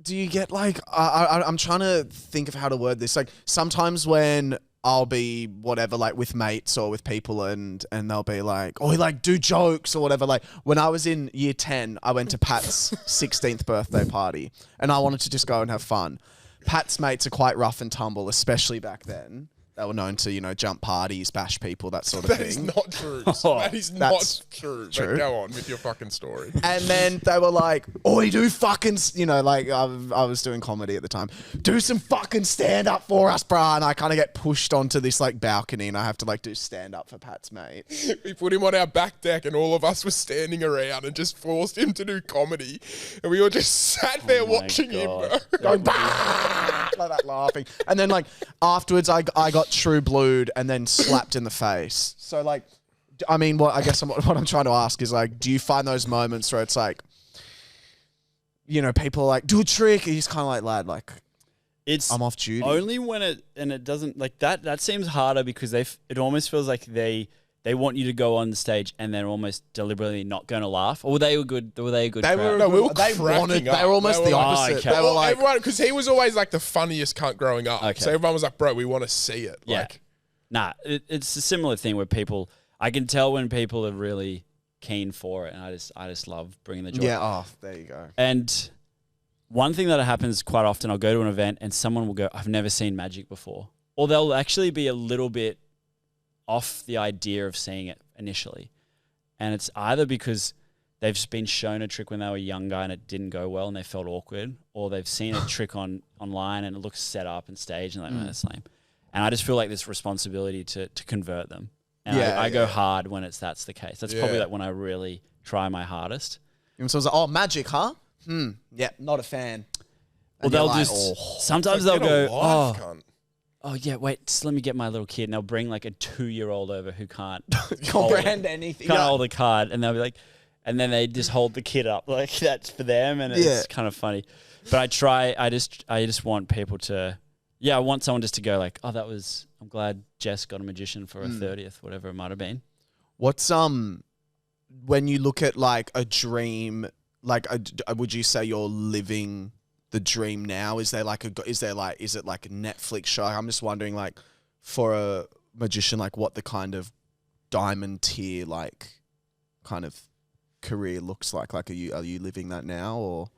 do you get like? I'm trying to think of how to word this. Like sometimes when I'll be whatever, like with mates or with people, and they'll be like, "Oh, like do jokes or whatever." Like when I was in year 10, I went to Pat's 16th birthday party, and I wanted to just go and have fun. Pat's mates are quite rough and tumble, especially back then. They were known to, jump parties, bash people, that sort of That thing. is not true. That is not That's true. true. But go on with your fucking story. And then they were like, "Oh, do fucking, like I was doing comedy at the time. Do some fucking stand up for us, brah." And I kind of get pushed onto this like balcony, and I have to like do stand up for Pat's mate. We put him on our back deck and all of us were standing around and just forced him to do comedy. And we all just sat there watching him, bro. Going bah! like that, laughing. And then like afterwards, I got true blued and then slapped in the face. So like, I mean, what I'm trying to ask is like, do you find those moments where it's like, people are like, do a trick, and he's kind of like, lad, like, It's I'm off duty. only when it doesn't like that. That seems harder because it almost feels like they want you to go on the stage and they're almost deliberately not going to laugh. Or were they a good? Were they a good? They crowd? were, No, we were they cracking wanted. up. They were almost They the were like- opposite. Oh, okay. They were Well, like, everyone, because he was always like the funniest cunt growing up. Okay. So everyone was like, bro, we want to see it. Yeah. Like, Nah, it's a similar thing where people. I can tell when people are really keen for it, and I just love bringing the joy. Yeah. Oh, there you go. And one thing that happens quite often, I'll go to an event and someone will go, I've never seen magic before. Or they'll actually be a little bit off the idea of seeing it initially. And it's either because they've just been shown a trick when they were younger and it didn't go well and they felt awkward, or they've seen a trick online and it looks set up and staged and like, oh, that's lame. And I just feel like this responsibility to convert them. And I go hard when that's the case. That's probably like when I really try my hardest. And so I was like, oh, magic, huh? Yeah, not a fan. Or they'll sometimes they'll go, oh yeah, wait, just let me get my little kid. And they'll bring like a 2-year-old over who can't comprehend anything. Can't hold a card. And they'll be like, and then they just hold the kid up like that's for them. And it's kind of funny. But I just want people to, I want someone just to go like, oh, I'm glad Jess got a magician for her 30th, whatever it might have been. What's, when you look at like a dream, like, would you say you're living the dream now? Is it like a Netflix show? I'm just wondering, like, for a magician, like what the kind of diamond tier, like, kind of career looks like. Like, are you living that now, or?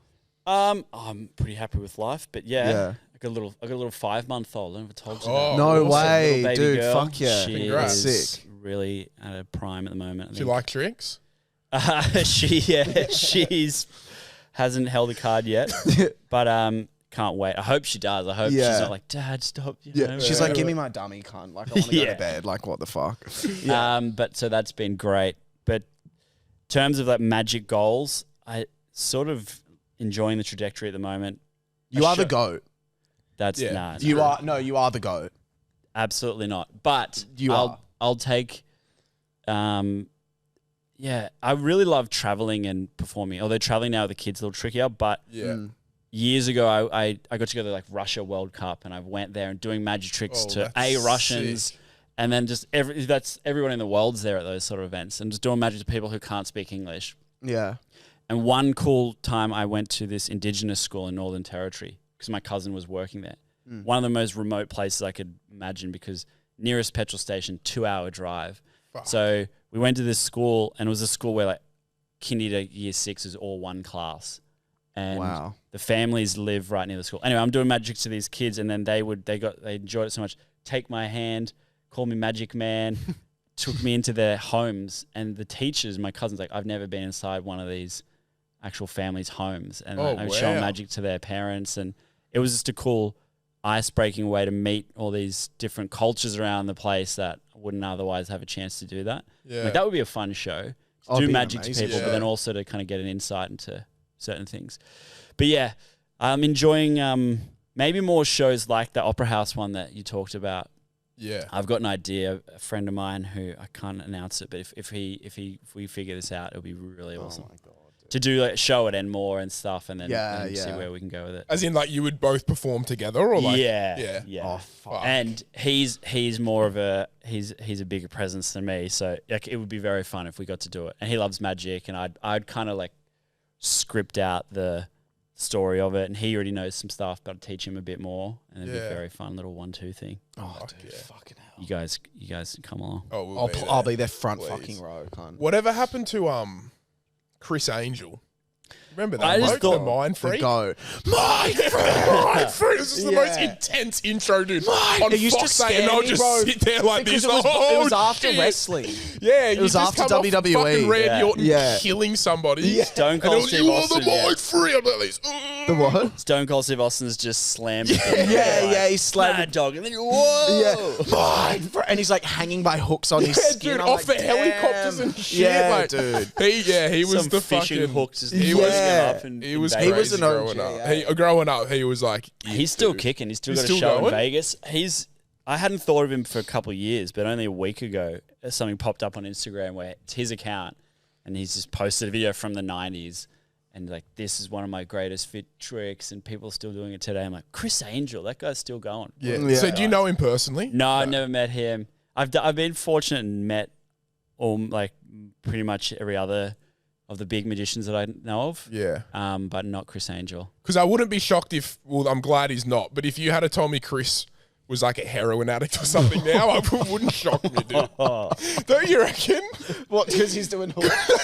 I'm pretty happy with life, but I got a little 5-month-old. I never told you that. No way, baby dude! girl. Fuck yeah, She Congrats. is Sick. really at a prime at the moment. Do you like tricks? She's hasn't held a card yet, but can't wait. I hope she does. I hope she's not like, Dad, stop. You know, she's like, give me my dummy, cunt. Like, I want to go to bed. Like, what the fuck? But so that's been great. But in terms of like magic goals, I sort of enjoying the trajectory at the moment. You are the GOAT. That's You are the GOAT. Absolutely not. But I'll take. I really love traveling and performing. Although traveling now with the kids is a little trickier, but years ago I got to go to like Russia World Cup and I went there and doing magic tricks to Russians, sick. And then just everyone in the world's there at those sort of events and just doing magic to people who can't speak English. Yeah. And one cool time I went to this Indigenous school in Northern Territory because my cousin was working there. One of the most remote places I could imagine because nearest petrol station, 2-hour drive. Fuck. So we went to this school and it was a school where like kinder to year 6 is all one class. And the families live right near the school. Anyway, I'm doing magic to these kids and then they enjoyed it so much. Take my hand, call me Magic Man, took me into their homes and the teachers, my cousin's like, I've never been inside one of these actual families' homes. And I was showing magic to their parents and it was just a cool ice-breaking way to meet all these different cultures around the place that wouldn't otherwise have a chance to do that. Yeah. Like that would be a fun show. To do magic to people, but then also to kind of get an insight into certain things. But yeah, I'm enjoying maybe more shows like the Opera House one that you talked about. Yeah. I've got an idea, a friend of mine who I can't announce it, but if we figure this out, it'll be really awesome. Oh my God. To do like show at Enmore and stuff and then see where we can go with it. As in like you would both perform together or like Yeah. Oh fuck. And he's more of he's a bigger presence than me, so like it would be very fun if we got to do it. And he loves magic and I'd kind of like script out the story of it and he already knows some stuff, but I'd teach him a bit more and it'd be a very fun little 1-2 thing. Oh dude, fucking hell. You guys come along. Oh, I'll be there front fucking row, cunt. Whatever happened to Chris Angel? Remember that? I just thought the Mind Freak. Go. Mind Freak. This is the most intense intro, dude. On it used Fox to 8, and I'll just sit there like because this. It was after wrestling. Yeah, it was after WWE. Fucking Randy Orton killing somebody. Yeah. Stone Cold Steve Austin. You are the Mind Freak. I'm like this. The what? Stone Cold Steve Austin's just slammed. He slammed Mad Dog, and then whoa. Yeah, and he's like hanging by hooks on his skin. Dude, I'm off like, the helicopters and shit. Yeah, like, dude. He was Some the fishing fucking hooks. Just he was up and he was invading. crazy an OG, growing up. yeah. Growing up, he was like He's still kicking. He's still got a still show going? in Vegas. I hadn't thought of him for a couple of years, but only a week ago, something popped up on Instagram where it's his account, and he's just posted a video from the 90s, and like, this is one of my greatest fit tricks, and people are still doing it today. I'm like, Chris Angel, that guy's still going. Yeah. So do you know him personally? No, I've never met him. I've been fortunate and met all like pretty much every other of the big magicians that I know of. Yeah. But not Chris Angel. Because I wouldn't be shocked if, well, I'm glad he's not, but if you had told me Chris was like a heroin addict or something now, I wouldn't shock me, dude. Don't you reckon? What? Because he's doing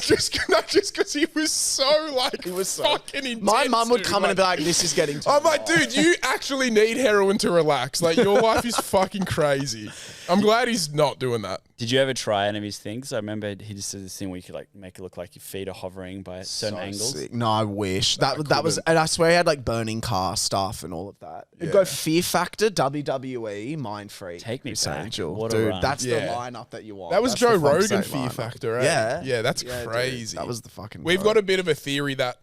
just because he was so like fucking intense. My mum would dude. come in and be like, "This is getting too I'm like, dude, you actually need heroin to relax. Like, your life is fucking crazy. I'm glad he's not doing that. Did you ever try any of his things? I remember he just did this thing where you could like make it look like your feet are hovering by certain angles. Sick. No, I wish that was, and I swear he had like burning car stuff and all of that. It'd go Fear Factor, WWE, Mind Freak. Take me Chris back. Angel. What a Dude, run. that's the lineup that you want. That was That's Joe the Funk Rogan State Fear lineup. Factor, right? Yeah. Yeah, that's Yeah, dude. crazy. That was the fucking. We've dope. got a bit of a theory that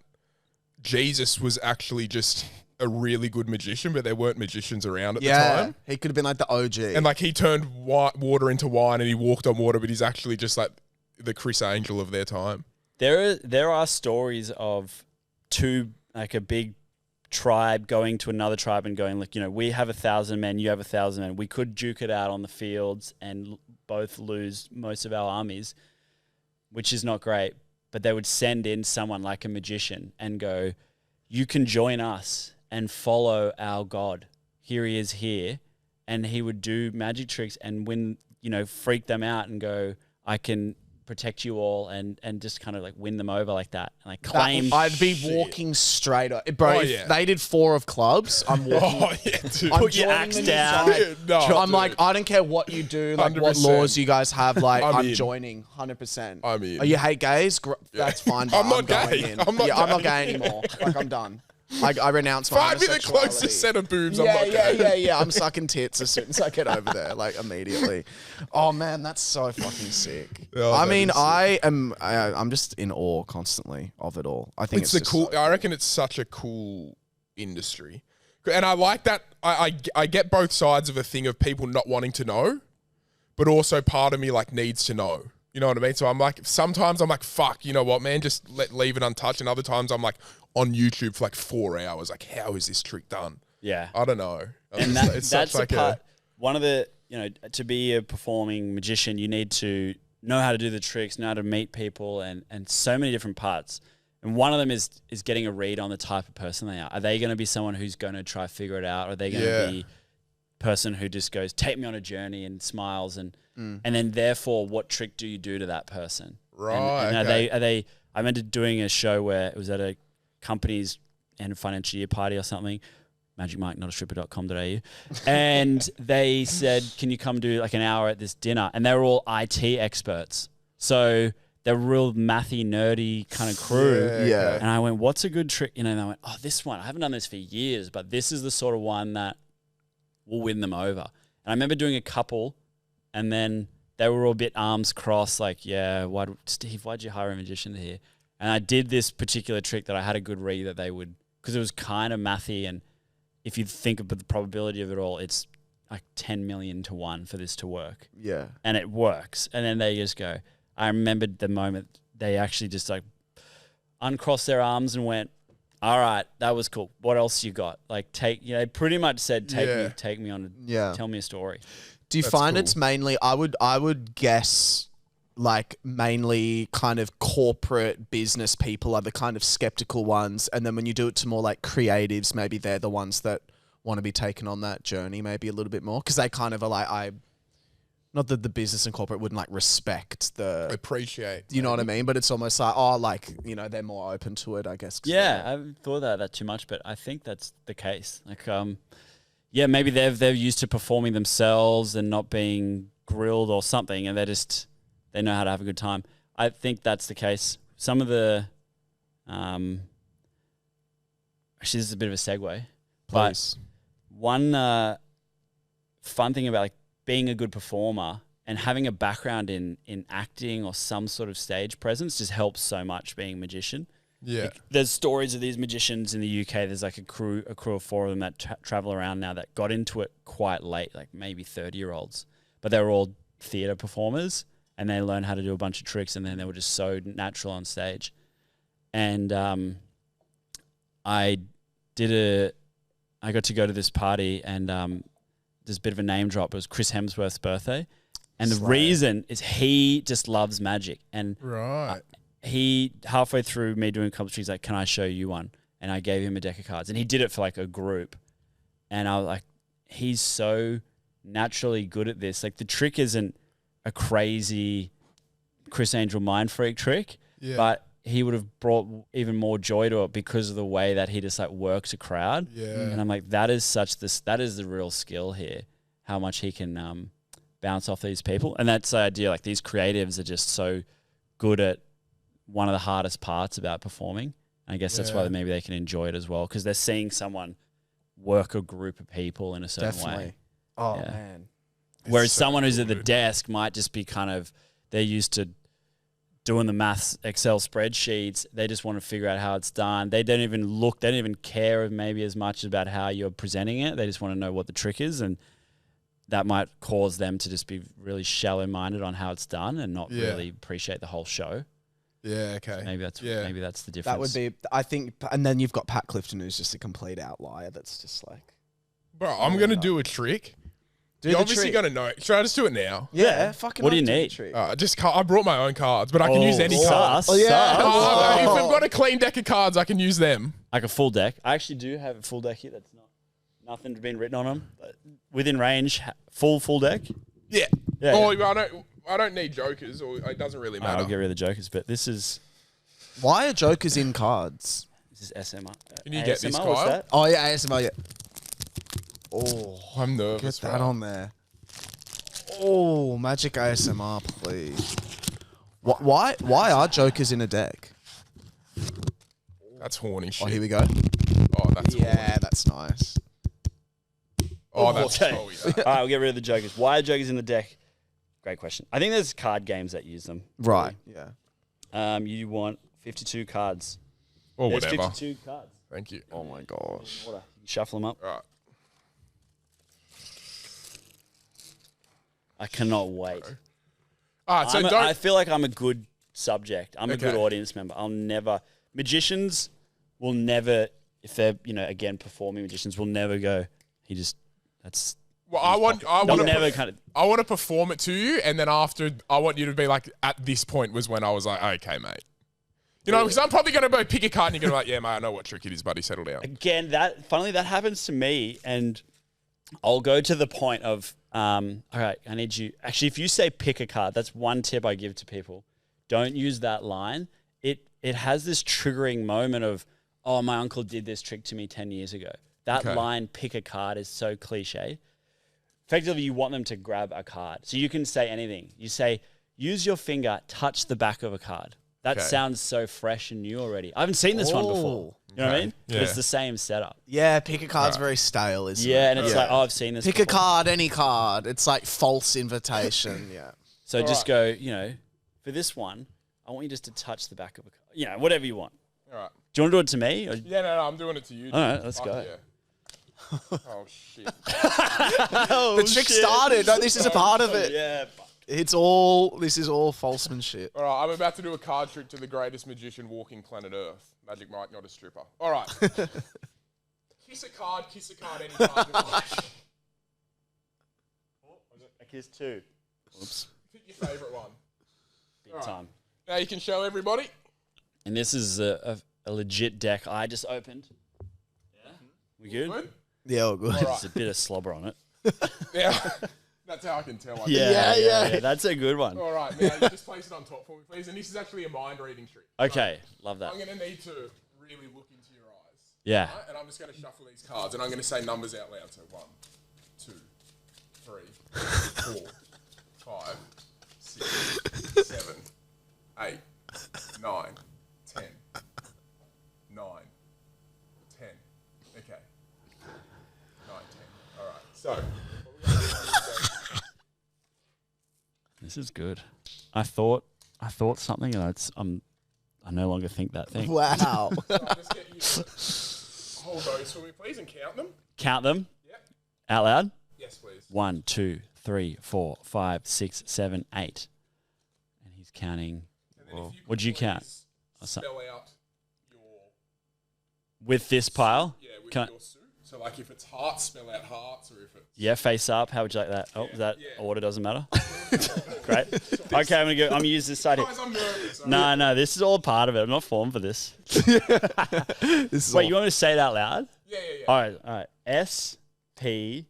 Jesus was actually just a really good magician, but there weren't magicians around at the time. He could have been like the OG. And like he turned water into wine and he walked on water, but he's actually just like the Chris Angel of their time. There are stories of two, like a big tribe going to another tribe and going like, we have 1,000 men, you have 1,000 men. We could duke it out on the fields and both lose most of our armies, which is not great. But they would send in someone like a magician and go, you can join us and follow our God. Here he is here. And he would do magic tricks and freak them out and go, I can protect you all and just kind of like win them over like that. And like claim. I'd be walking straight up. Bro, if they did 4 of clubs, I'm walking. Oh, yeah, dude. Put your axe down. I'm like, I don't care what you do, like 100%. what laws you guys have, like I'm in. joining 100%. I'm in. Oh, you hate gays? That's fine. But I'm not going gay. in. I'm not gay anymore. Like I'm done. Like I renounce my Find me the homosexuality. closest set of boobs. I'm not Yeah. I'm sucking tits as soon as I get over there, like immediately. Oh man, that's so fucking sick. Oh, I that mean, is sick. I'm just in awe constantly of it all. I think It's it's the just cool. so I reckon it's such a cool industry, and I like that. I get both sides of a thing of people not wanting to know, but also part of me like needs to know. You know what I mean? So I'm like, sometimes I'm like, fuck, you know what, man, just leave it untouched. And other times I'm like on YouTube for like 4 hours. Like, how is this trick done? Yeah. I don't know. And It's that's such the like part. One of the, to be a performing magician, you need to know how to do the tricks, know how to meet people, and so many different parts. And one of them is getting a read on the type of person they are. Are they going to be someone who's going to try to figure it out? Or are they going to be person who just goes, take me on a journey and smiles and then therefore what trick do you do to that person? Right. And okay. are they I remember doing a show where it was at a company's end of financial year party or something, magicmike, not a stripper.com.au. And they said, can you come do like an hour at this dinner? And they were all IT experts. So they're real mathy, nerdy kind of crew. Yeah. And I went, what's a good trick? And I went, oh, this one, I haven't done this for years, but this is the sort of one that will win them over. And I remember doing a couple and then they were all a bit arms crossed, like, yeah, Steve, why'd you hire a magician here? And I did this particular trick that I had a good read that they would, because it was kind of mathy. And if you think of the probability of it all, it's like 10 million to 1 for this to work. Yeah. And it works. And then they just go, I remembered the moment they actually just like uncrossed their arms and went, all right, that was cool. What else you got? Like pretty much said, take me on, tell me a story. Do you find it's mainly, I would guess, like mainly kind of corporate business people are the kind of skeptical ones. And then when you do it to more like creatives, maybe they're the ones that want to be taken on that journey maybe a little bit more. Because they kind of are like, not that the business and corporate wouldn't like respect appreciate. You know what I mean? But it's almost like, they're more open to it, I guess. Yeah, I haven't thought about that too much, but I think that's the case. Like, maybe they're used to performing themselves and not being grilled or something, and they know how to have a good time. I think that's the case. Some of the, actually, this is a bit of a segue. Please. But one fun thing about like being a good performer and having a background in acting or some sort of stage presence just helps so much being a magician. Yeah. Like, there's stories of these magicians in the UK. There's like a crew of 4 of them that travel around now that got into it quite late, like maybe 30-year-olds. But they were all theatre performers and they learned how to do a bunch of tricks and then they were just so natural on stage. And I got to go to this party and there's a bit of a name drop. It was Chris Hemsworth's birthday. And the reason is he just loves magic. And right. He, halfway through me doing a couple of tricks, like, can I show you one? And I gave him a deck of cards. And he did it for like a group. And I was like, he's so naturally good at this. Like the trick isn't a crazy Chris Angel mind freak trick, but he would have brought even more joy to it because of the way that he just like works a crowd. Yeah. And I'm like, that is the real skill here. How much he can bounce off these people. And that's the idea. Like these creatives are just so good at one of the hardest parts about performing. And I guess that's why maybe they can enjoy it as well, because they're seeing someone work a group of people in a certain way. Oh, man. Whereas so someone who's at the good. desk might just be kind of, they're used to doing the maths, Excel spreadsheets. They just want to figure out how it's done. They don't even care maybe as much about how you're presenting it. They just want to know what the trick is. And that might cause them to just be really shallow-minded on how it's done and not really appreciate the whole show. Yeah, okay. So maybe that's the difference. That would be, I think, and then you've got Pat Clifton, who's just a complete outlier. That's just like, Bro, I'm going to do a trick. You're obviously going to know. Should I just do it now? yeah, fucking. What do you the need? trick. I brought my own cards, but I can use any card. sus. If we've got a clean deck of cards, I can use them. Like a full deck. I actually do have a full deck here. That's nothing been written on them. Within range, full deck. Yeah. Yeah, Oh, I don't need jokers, or it doesn't really matter. I'll get rid of the jokers, but this is Why are jokers in cards? SMR. Can you get this, ASMR, what's Kyle? that? Oh, yeah, ASMR, yeah. Oh, I'm get nervous. that on there. Oh, magic ASMR, please. Why are jokers in a deck? That's horny shit. Oh, here we go. Oh, that's horny. That's nice. Oh, that's Okay. showy. All right, we'll get rid of the jokers. Why are jokers in the deck? Great question. I think there's card games that use them. Right. Yeah. You want 52 cards. Or There's whatever. 52 cards. Thank you. Oh my gosh. Water. You can shuffle them up. All right. I cannot wait. All right, so I feel like I'm a good subject. I'm a good Okay. audience member. Magicians will never, if they're, again, performing magicians will never go, Well, I want never to perform it to you, and then after, I want you to be like, at this point was when I was like, okay, mate. You know, because I'm probably going to go pick a card, and you're going to be like, yeah, mate, I know what trick it is, buddy. Settle down. Again, funnily, that happens to me, and I'll go to the point of, all right, I need you. Actually, if you say pick a card, that's one tip I give to people. Don't use that line. It has this triggering moment of, oh, my uncle did this trick to me 10 years ago. That line, pick a card, is so cliche. Effectively, you want them to grab a card. So you can say anything. You say, use your finger, touch the back of a card. That sounds so fresh and new already. I haven't seen this one before. You know what I mean? Yeah. But it's the same setup. Yeah, pick a card's very stale, isn't it? Yeah, and it's like, oh, I've seen this Pick before. a card, any card. It's like false invitation. Yeah. So just go, for this one, I want you just to touch the back of a card. Whatever you want. All right. Do you want to do it to me? Or? Yeah, no, I'm doing it to you. All right, let's go. Yeah. Oh, shit. The trick started. No, this is a part of it. Yeah. This is all falsemanship. All right, I'm about to do a card trick to the greatest magician walking planet Earth. Magic Mike, not a stripper. All right. Kiss a card, any card. A kiss too. Oops. Pick your favourite one. Big time. Now you can show everybody. And this is a legit deck I just opened. Yeah. We good? Good? Yeah, all good. There's a bit of slobber on it. Yeah. That's how I can tell. Yeah. That's a good one. All right, now you just place it on top for me, please. And this is actually a mind reading trick. Okay, love that. I'm going to need to really look into your eyes. Yeah. Right? And I'm just going to shuffle these cards, and I'm going to say numbers out loud. So 1, 2, 3, 4, 5, 6, 7, 8, 9, 10, 9, 10. Okay. 9, 10. All right. So, what we're going to do is This is good. I thought something, and I no longer think that thing. Wow. just get you to hold those for me, please, and count them. Count them Yep. out loud. Yes, please. 1, 2, 3, 4, 5, 6, 7, 8. And he's counting. And then if you What'd you could count? please so- Spell out your With this pile? with Can I- your suit. So, like, if it's hearts, spell out hearts, or if it's Yeah, face up. How would you like that? Oh, that order doesn't matter. Great. Okay, I'm gonna use this side here. guys, I'm nervous. No, this is all part of it. I'm not formed for this. This is Wait, you want me to say it out loud? Yeah. All right. S P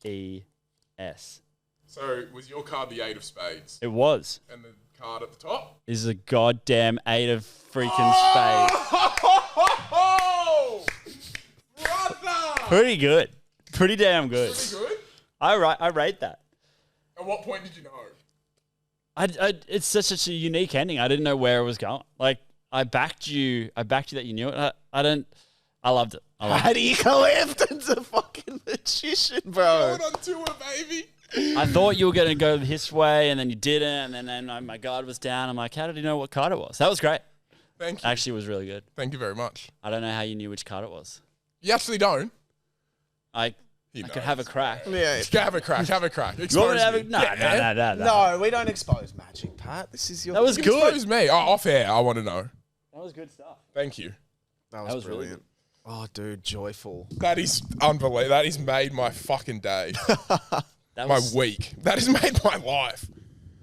A-D-E-S. So was your card the 8 of spades? It was. And the card at the top? Is a goddamn 8 of freaking spades. Oh, brother! Pretty good. Pretty damn good. Pretty good. I rate that. At what point did you know? It's such a unique ending. I didn't know where it was going. Like I backed you that you knew it. I loved it. Paddy Clifton's a fucking magician, bro. Going on tour, baby. I thought you were going to go this way, and then you didn't, and then my guard was down. I'm like, how did you know what card it was? That was great. Thank you. Actually, it was really good. Thank you very much. I don't know how you knew which card it was. You actually don't? I could have a crack. Yeah. Have a crack. Have a crack. You want me Expose to have me. a... No. No, we don't expose magic, Pat. This is your. That was You good. expose me. Oh, off air, I want to know. That was good stuff. Thank you. That was really brilliant. Oh, dude, joyful. That is unbelievable. That has made my fucking day. That My was week. That has made my life.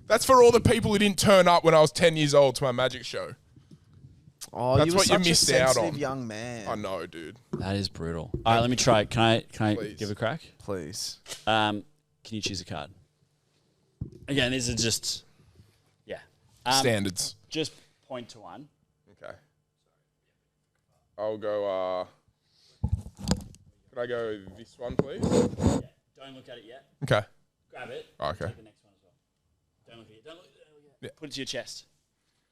That's for all the people who didn't turn up when I was 10 years old to my magic show. Oh, That's you were what you such missed a out sensitive on. young man. I know, dude. That is brutal. All right, let me try. Can I Please. give a crack? Please. Can you choose a card? Again, these are just Standards. Just point to one. Okay. I'll go, can I go this one, please? Yeah. Don't look at it yet. Okay. Grab it. Oh, okay. Take the next one as well. Don't look at it. Don't look at it. Yeah. Put it to your chest.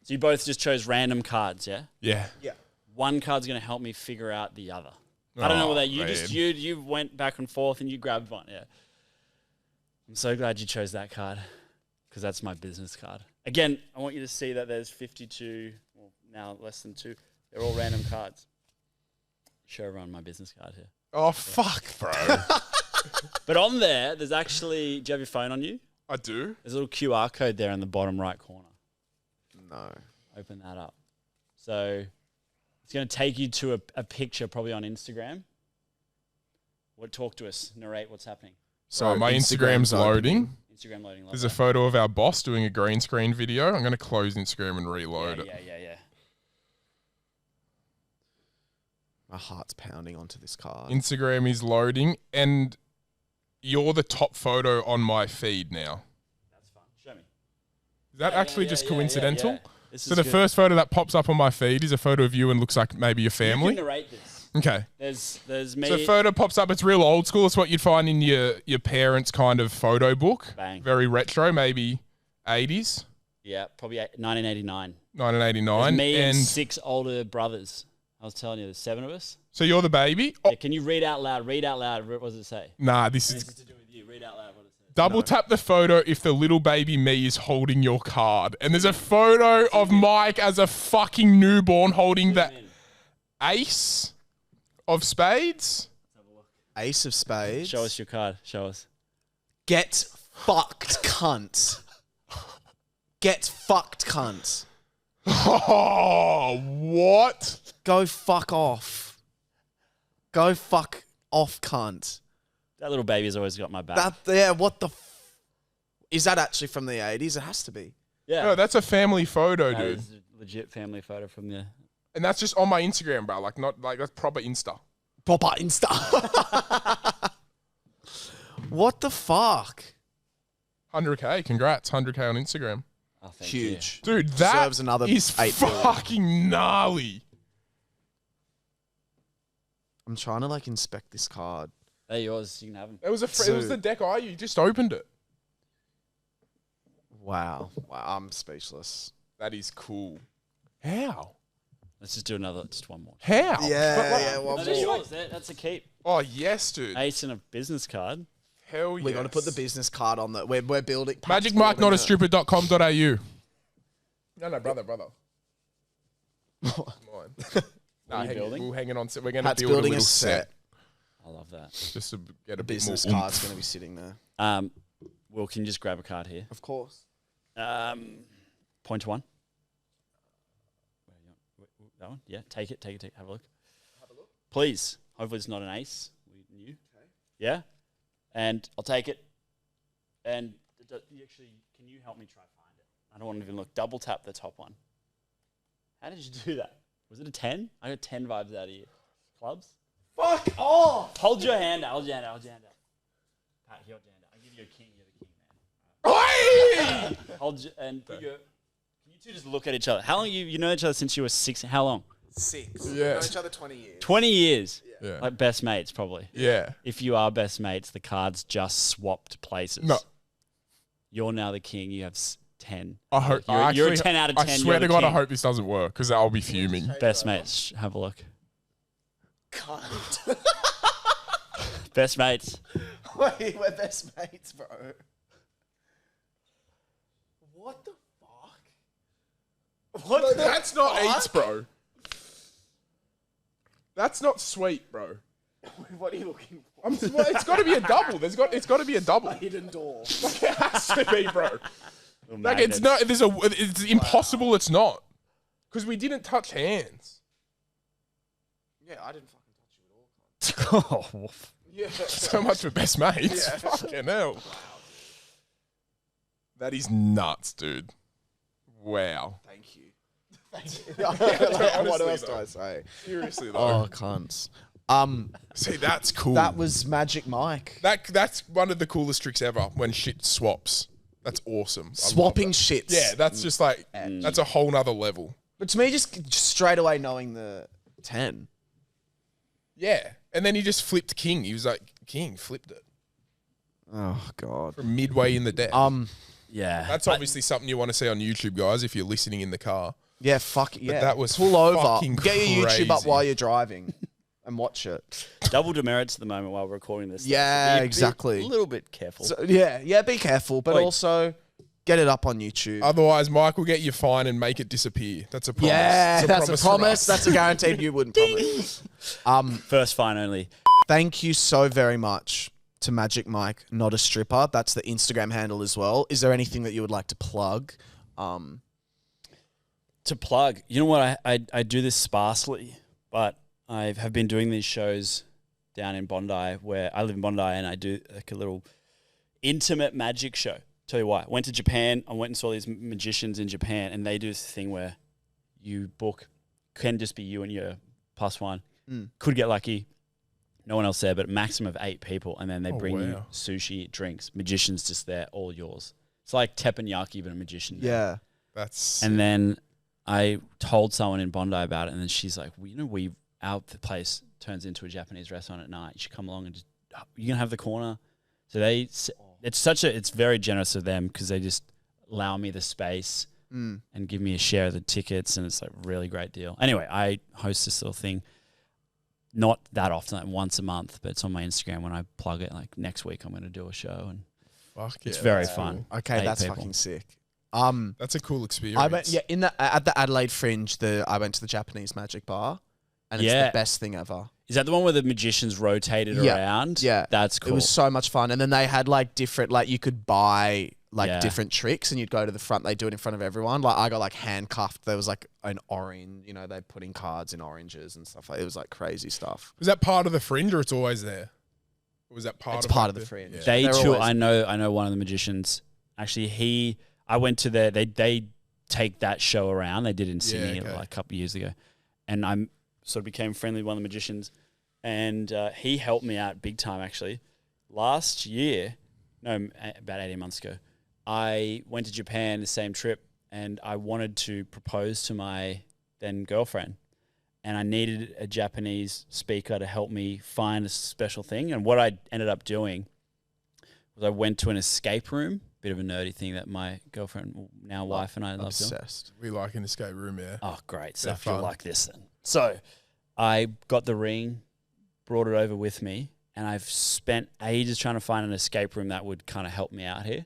So you both just chose random cards, yeah? Yeah. Yeah. One card's going to help me figure out the other. I don't know what that. You man. you went back and forth and you grabbed one. Yeah. I'm so glad you chose that card because that's my business card. Again, I want you to see that there's 52, well, now less than 2. They're all random cards. Show everyone my business card here. Oh, fuck, bro. But on there, there's actually. Do you have your phone on you? I do. There's a little QR code there in the bottom right corner. No. Open that up. So it's going to take you to a picture, probably on Instagram. Talk to us. Narrate what's happening. So my Instagram's loading. Instagram loading. There's a photo of our boss doing a green screen video. I'm going to close Instagram and reload it. Yeah. My heart's pounding onto this card. Instagram is loading, and you're the top photo on my feed now. That's fun. Show me. Is that actually just coincidental? This So is the good. first photo that pops up on my feed is a photo of you and looks like maybe your You family. can narrate this. Okay. There's me. So photo pops up. It's real old school. It's what you'd find in your parents' kind of photo book. Bang. Very retro, maybe 80s, Yeah, probably 1989. 1989. There's me and and 6 older brothers. I was telling you, there's 7 of us. so you're the baby. Oh, Yeah, can you read out loud? Read out loud. What does it say? nah, this is This is to do with you. Read out loud what it says. double tap the photo if the little baby me is holding your card. And there's a photo of Mike as a fucking newborn holding the ace of spades. Ace of spades. Show us your card. Show us. Get fucked, cunt. Get fucked, cunt. Oh, what? Go fuck off. Go fuck off, cunt. That little baby's always got my back. What the is that actually from the 80s? It has to be. Yeah. No, that's a family photo, That dude. is a legit family photo from the... And that's just on my Instagram, bro. Like, not like that's proper Insta. Proper Insta. What the fuck? 100K. Congrats. 100K on Instagram. Oh, thank Huge. Dude, that Deserves another is 8 billion. fucking gnarly. I'm trying to like inspect this card. You. They're yours. You can have them. It was it was the deck you just opened it. Wow. I'm speechless. That is cool. How? Let's just do another, just one more. How? Well, No, they're yours. That's a keep. Oh, yes, dude. Ace and a business card. Hell yeah. we got to put the business card on the. We're building. MagicMikeNotAstupid.com.au. No, brother. Mine. Are you building? We're hanging on. We're going to Pat's build a building little a set. I love that. just to get a The bit business more card's oomph. going to be sitting there. Will, can you just grab a card here? Of course. Point to one. That one? Yeah, take it. Have a look. Please. Hopefully it's not an ace. We knew. Okay. Yeah? And I'll take it. And actually, can you help me try find it? I don't want to even look. Double tap the top one. How did you do that? Was it a 10? I got 10 vibes out of you. Clubs? Fuck off! Hold your hand out. Hold your hand out. Pat, hold your hand out. I give you a king. You're the king, man. Oi! Hold your, and put your. Can you two just look at each other? How long you know each other since you were 6? How long? 6. Yeah. We know each other 20 years. 20 years. Yeah. Like best mates, probably. Yeah. If you are best mates, the cards just swapped places. No. You're now the king. You have 10. I hope You're a 10 out of 10. I swear You're to the God, I king. hope this doesn't work because I'll be fuming. Best mates. Have a look. Cunt. Best mates. Wait, we're best mates, bro. What the fuck? What the That's not fuck? eats, bro. That's not sweet, bro. What are you looking for? Well, it's got to be a double. It's got to be a double. Hidden door. It has to be, bro. Like Magnets. it's not. It's impossible. It's not because we didn't touch hands. Yeah, I didn't fucking touch you at all. Oh, Yeah. So much for best mates. Yeah. Fucking hell. That is nuts, dude. Wow. Thank you. Thank you. What honestly, else do though. I say? Seriously though. Oh, cunts. See, that's cool. That was Magic Mike. That's one of the coolest tricks ever when shit swaps. That's awesome. I love Swapping that. shits. Yeah, that's just like that's a whole nother level. But to me, just straight away knowing the 10. Yeah. And then he just flipped king. He was like, king, flipped it. Oh, God. From midway in the deck. yeah. That's obviously something you want to see on YouTube, guys, if you're listening in the car. Yeah, fuck yeah. that was pull over. fucking Get your YouTube up crazy. while you're driving and watch it. double demerits at the moment while we're recording this. Yeah, Be exactly. a little bit careful. So, yeah, be careful, but Wait. also get it up on YouTube. Otherwise, Mike will get you fine and make it disappear. That's a promise. Yeah, It's that's a from promise. us. That's a guarantee you wouldn't promise. First fine only. Thank you so very much to Magic Mike, not a stripper. That's the Instagram handle as well. Is there anything that you would like to plug? To plug, you know what? I do this sparsely, but I have been doing these shows down in Bondi, where I live in Bondi, and I do like a little intimate magic show. Tell you why. I went to Japan. I went and saw these magicians in Japan, and they do this thing where you book, can just be you and your +1. Could get lucky. No one else there, but a maximum of 8 people, and then they bring you wow. sushi, drinks, magicians just there, all yours. It's like teppanyaki, but a magician. Yeah. That's And then I told someone in Bondi about it, and then she's like, well, you know, the place turns into a Japanese restaurant at night. You should come along and just, you can have the corner. So it's very generous of them because they just allow me the space and give me a share of the tickets, and it's like a really great deal. Anyway, I host this little thing. Not that often, like once a month, but it's on my Instagram when I plug it. Like next week, I'm going to do a show, and fuck it's yeah, very that's fun. Okay, 8 that's people. fucking sick. That's a cool experience. I went at the Adelaide Fringe. I went to the Japanese Magic Bar, and it's Yeah. the best thing ever. Is that the one where the magicians rotated Yeah. around? Yeah, That's cool. It was so much fun, and then they had like different, like you could buy like Yeah. different tricks, and you'd go to the front. They do it in front of everyone. Like I got like handcuffed. There was like an orange. You know, they put in cards in oranges and stuff. Like it was like crazy stuff. Was that part of the fringe or it's always there? Or was that part It's of part like of the fringe. Yeah. They They're too. always- I know one of the magicians. Actually, I went to they take that show around. They did it in Sydney okay. like a couple of years ago, and I sort of became friendly with one of the magicians, and he helped me out big time. Actually, last year, no, about 18 months ago, I went to Japan the same trip, and I wanted to propose to my then girlfriend, and I needed a Japanese speaker to help me find a special thing. And what I ended up doing was I went to an escape room, bit of a nerdy thing that my girlfriend, now wife, and I love doing. Obsessed. We like an escape room, yeah. Oh, great. So They're I feel fun. like this then. So I got the ring, brought it over with me, and I've spent ages trying to find an escape room that would kind of help me out here.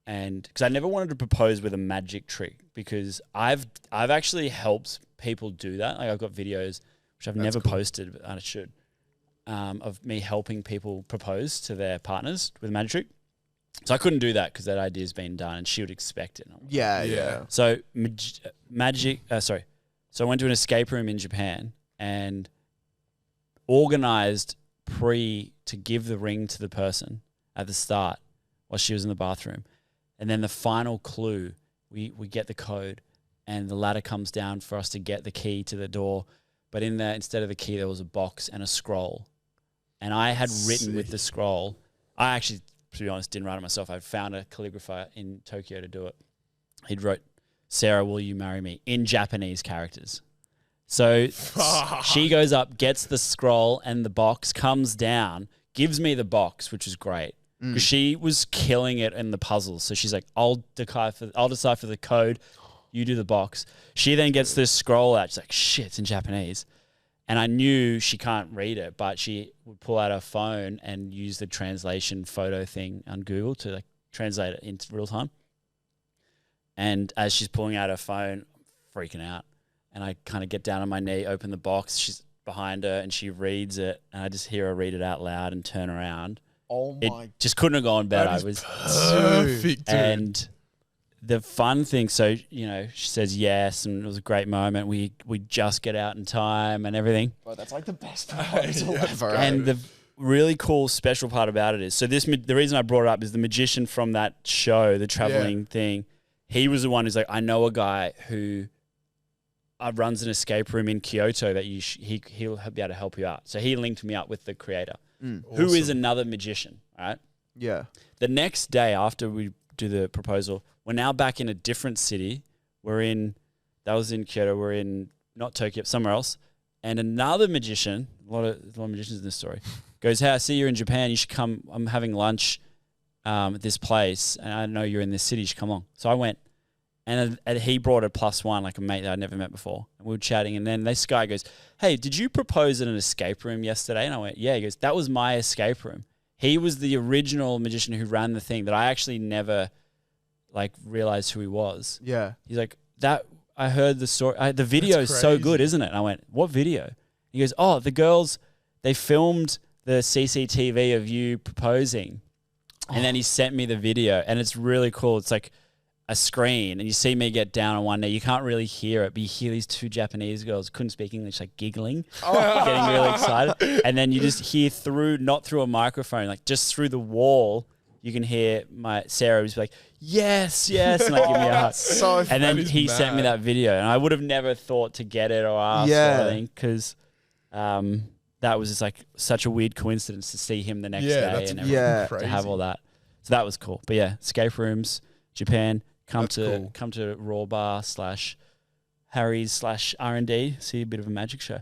And because I never wanted to propose with a magic trick, because I've actually helped people do that. Like I've got videos, which I've never posted, but I should, of me helping people propose to their partners with a magic trick. So I couldn't do that because that idea's been done, and she would expect it. And I'm like, Yeah. so So I went to an escape room in Japan and organized to give the ring to the person at the start while she was in the bathroom. And then the final clue, we get the code, and the ladder comes down for us to get the key to the door. but in there, instead of the key, there was a box and a scroll. And I had written with the scroll. I actually, to be honest, didn't write it myself. I found a calligrapher in Tokyo to do it. He'd wrote, "Sarah, will you marry me?" in Japanese characters. So she goes up, gets the scroll and the box, comes down, gives me the box, which was great. Because she was killing it in the puzzles. So she's like, I'll decipher the code, you do the box. She then gets this scroll out. She's like, shit, it's in Japanese. And I knew she can't read it, but she would pull out her phone and use the translation photo thing on Google to like translate it into real time. And as she's pulling out her phone, I'm freaking out. And I kind of get down on my knee, open the box. She's behind her and she reads it. And I just hear her read it out loud and turn around. Oh my! It just couldn't have gone better. That It was perfect, dude. And the fun thing, so she says yes, and it was a great moment. We just get out in time and everything. Bro, that's like the best proposal ever. And the really cool special part about it is, so the reason I brought it up is the magician from that show, the traveling thing. He was the one who's like, I know a guy who runs an escape room in Kyoto that he'll be able to help you out. So he linked me up with the creator. Who is another magician, right? Yeah. The next day after we do the proposal, we're now back in a different city. That was in Kyoto, we're in, not Tokyo, somewhere else. And another magician, a lot of magicians in this story, goes, hey, I see you're in Japan, you should come, I'm having lunch at this place, and I know you're in this city, you should come along. So I went, and he brought a +1, like a mate that I'd never met before. And we were chatting, and then this guy goes, hey, did you propose at an escape room yesterday? And I went, yeah. He goes, that was my escape room. He was the original magician who ran the thing that I actually never, like, realized who he was. Yeah. He's like, I heard the story. The video is so good, isn't it? And I went, what video? He goes, oh, the girls, they filmed the CCTV of you proposing. And then he sent me the video, and it's really cool. It's like a screen, and you see me get down on one knee. You can't really hear it, but you hear these two Japanese girls, couldn't speak English, like giggling, getting really excited. And then you just hear not through a microphone, like just through the wall, you can hear Sarah was like, yes, and like give me a hug. So and then he sent me that video, and I would have never thought to get it or ask or anything, because that was just like such a weird coincidence to see him the next day and everything, to have all that. So that was cool. But yeah, escape rooms, Japan. Come to Raw Bar / Harry's / R&D. See a bit of a magic show.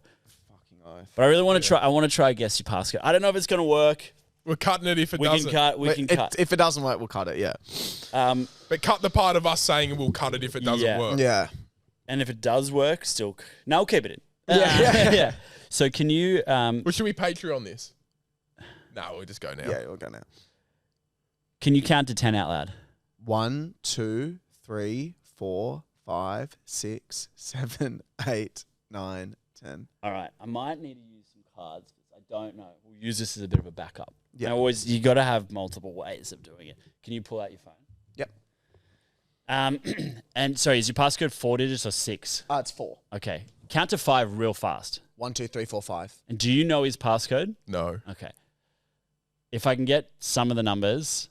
Fucking oath. But I really want to try. I want to try Guess Your Passcode. I don't know if it's going to work. We're cutting it if it We doesn't. can cut. If it doesn't work, we'll cut it. Yeah. But cut the part of us saying we'll cut it if it doesn't work. Yeah. And if it does work, still. No, we'll keep it in. Yeah. So can you? Well, should we Patreon this? No, we'll just go now. Yeah, we'll go now. Can you count to 10 out loud? 1, 2, 3, 4, 5, 6, 7, 8, 9, 10. All right. I might need to use some cards. I don't know. We'll use this as a bit of a backup. Yeah. You got to have multiple ways of doing it. Can you pull out your phone? Yep. And sorry, is your passcode 4 digits or 6? It's 4. Okay. Count to 5 real fast. 1, 2, 3, 4, 5. And do you know his passcode? No. Okay. If I can get some of the numbers,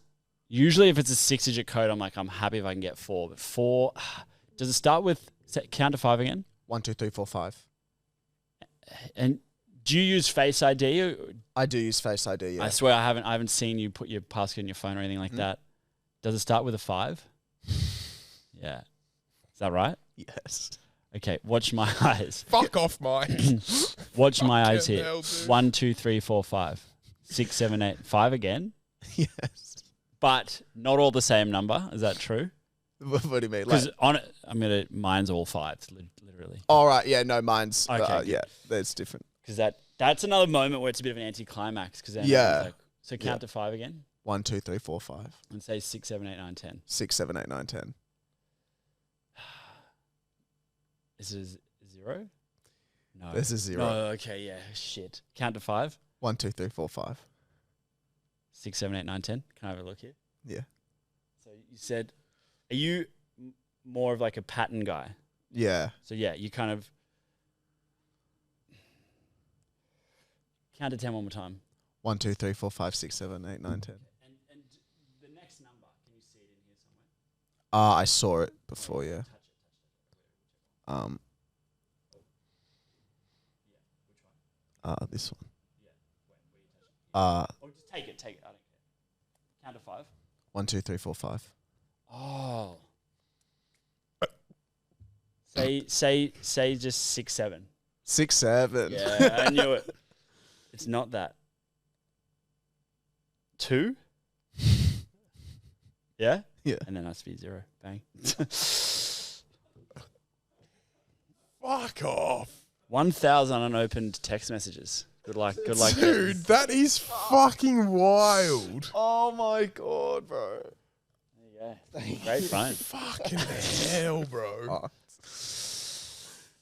usually if it's a 6-digit code, I'm like, I'm happy if I can get 4. But 4, does it start with, count to 5 again? 1, 2, 3, 4, 5. And do you use Face ID? Or, I do use Face ID, yeah. I swear I haven't seen you put your passcode in your phone or anything like that. Does it start with a 5? Yeah. Is that right? Yes. Okay, watch my eyes. Fuck off, Mike. Watch my eyes Fucking here. hell, dude. 1, 2, 3, 4, 5. 6, 7, 8, 5 again. Yes. But not all the same number. Is that true? What do you mean? Because mine's all 5s, literally. All right, yeah, no, mine's, Okay, yeah, that's different. Because that's another moment where it's a bit of an anticlimax. Because so count to 5 again. 1, 2, 3, 4, 5. And say 6, 7, 8, 9, 10. 6, 7, 8, 9, 10. Is it 0? No. This is 0. No, okay, yeah, shit. Count to 5. 1, 2, 3, 4, 5. 6, 7, 8, 9, 10. Can I have a look here? Yeah. So you said, are you more of like a pattern guy? Yeah. So yeah, you kind of count to 10 one more time. 1, 2, 3, 4, 5, 6, 7, 8, 9, 10. And the next number, can you see it in here somewhere? I saw it before, yeah. Touch it. This one. Or just take it. I don't care. Count to 5. 1, 2, 3, 4, 5. Oh. Say just 6, 7. 6, 7. Yeah, I knew it. It's not that. 2? Yeah? Yeah. And then that's V0. Bang. Fuck off. 1,000 unopened text messages. Good luck. Dude, that is fucking wild. Oh my god, bro. There you go. Great phone. Fucking hell, bro. Oh.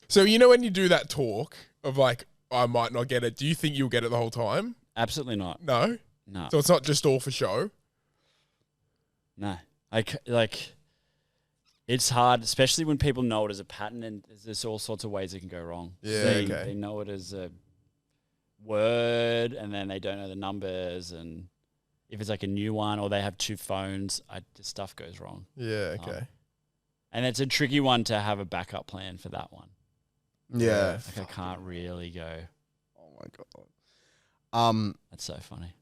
So, you know when you do that talk of like, I might not get it, do you think you'll get it the whole time? Absolutely not. No? No. So it's not just all for show? No. It's hard, especially when people know it as a pattern, and there's all sorts of ways it can go wrong. Yeah, They know it as a word, and then they don't know the numbers, and if it's like a new one or they have 2 phones, stuff goes wrong. Yeah, okay. And it's a tricky one to have a backup plan for that one. Yeah. Like I can't really go. Oh my god. That's so funny.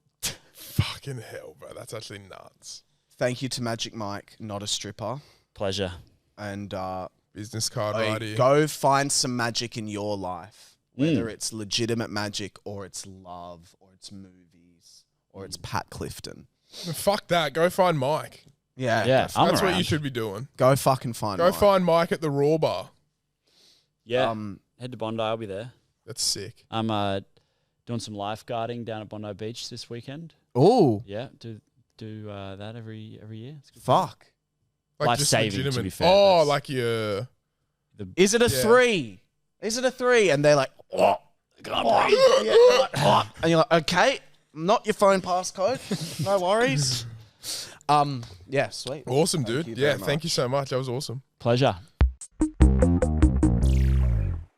Fucking hell, bro. That's actually nuts. Thank you to Magic Mike, not a stripper. Pleasure. And Business card right here. go find some magic in your life, whether it's legitimate magic or it's love or it's movies or it's Pat Clifton. Fuck that. Go find Mike. Yeah. Yeah, I'm That's what around. you should be doing. Go fucking find Go Mike. find Mike at the Raw Bar. Yeah. Head to Bondi. I'll be there. That's sick. I'm doing some lifeguarding down at Bondi Beach this weekend. Oh, Yeah, do that every year. It's good. fuck. Like Life just saving, to legitimate. be fair. Oh, That's- like your... Is it a Yeah. 3? Is it a 3? And they're like, oh, Can't breathe. yeah, they're like, oh. And you're like, okay, not your phone passcode. No worries. Yeah, sweet. Awesome, Thank dude. you Yeah, very thank you much. so much. That was awesome. Pleasure.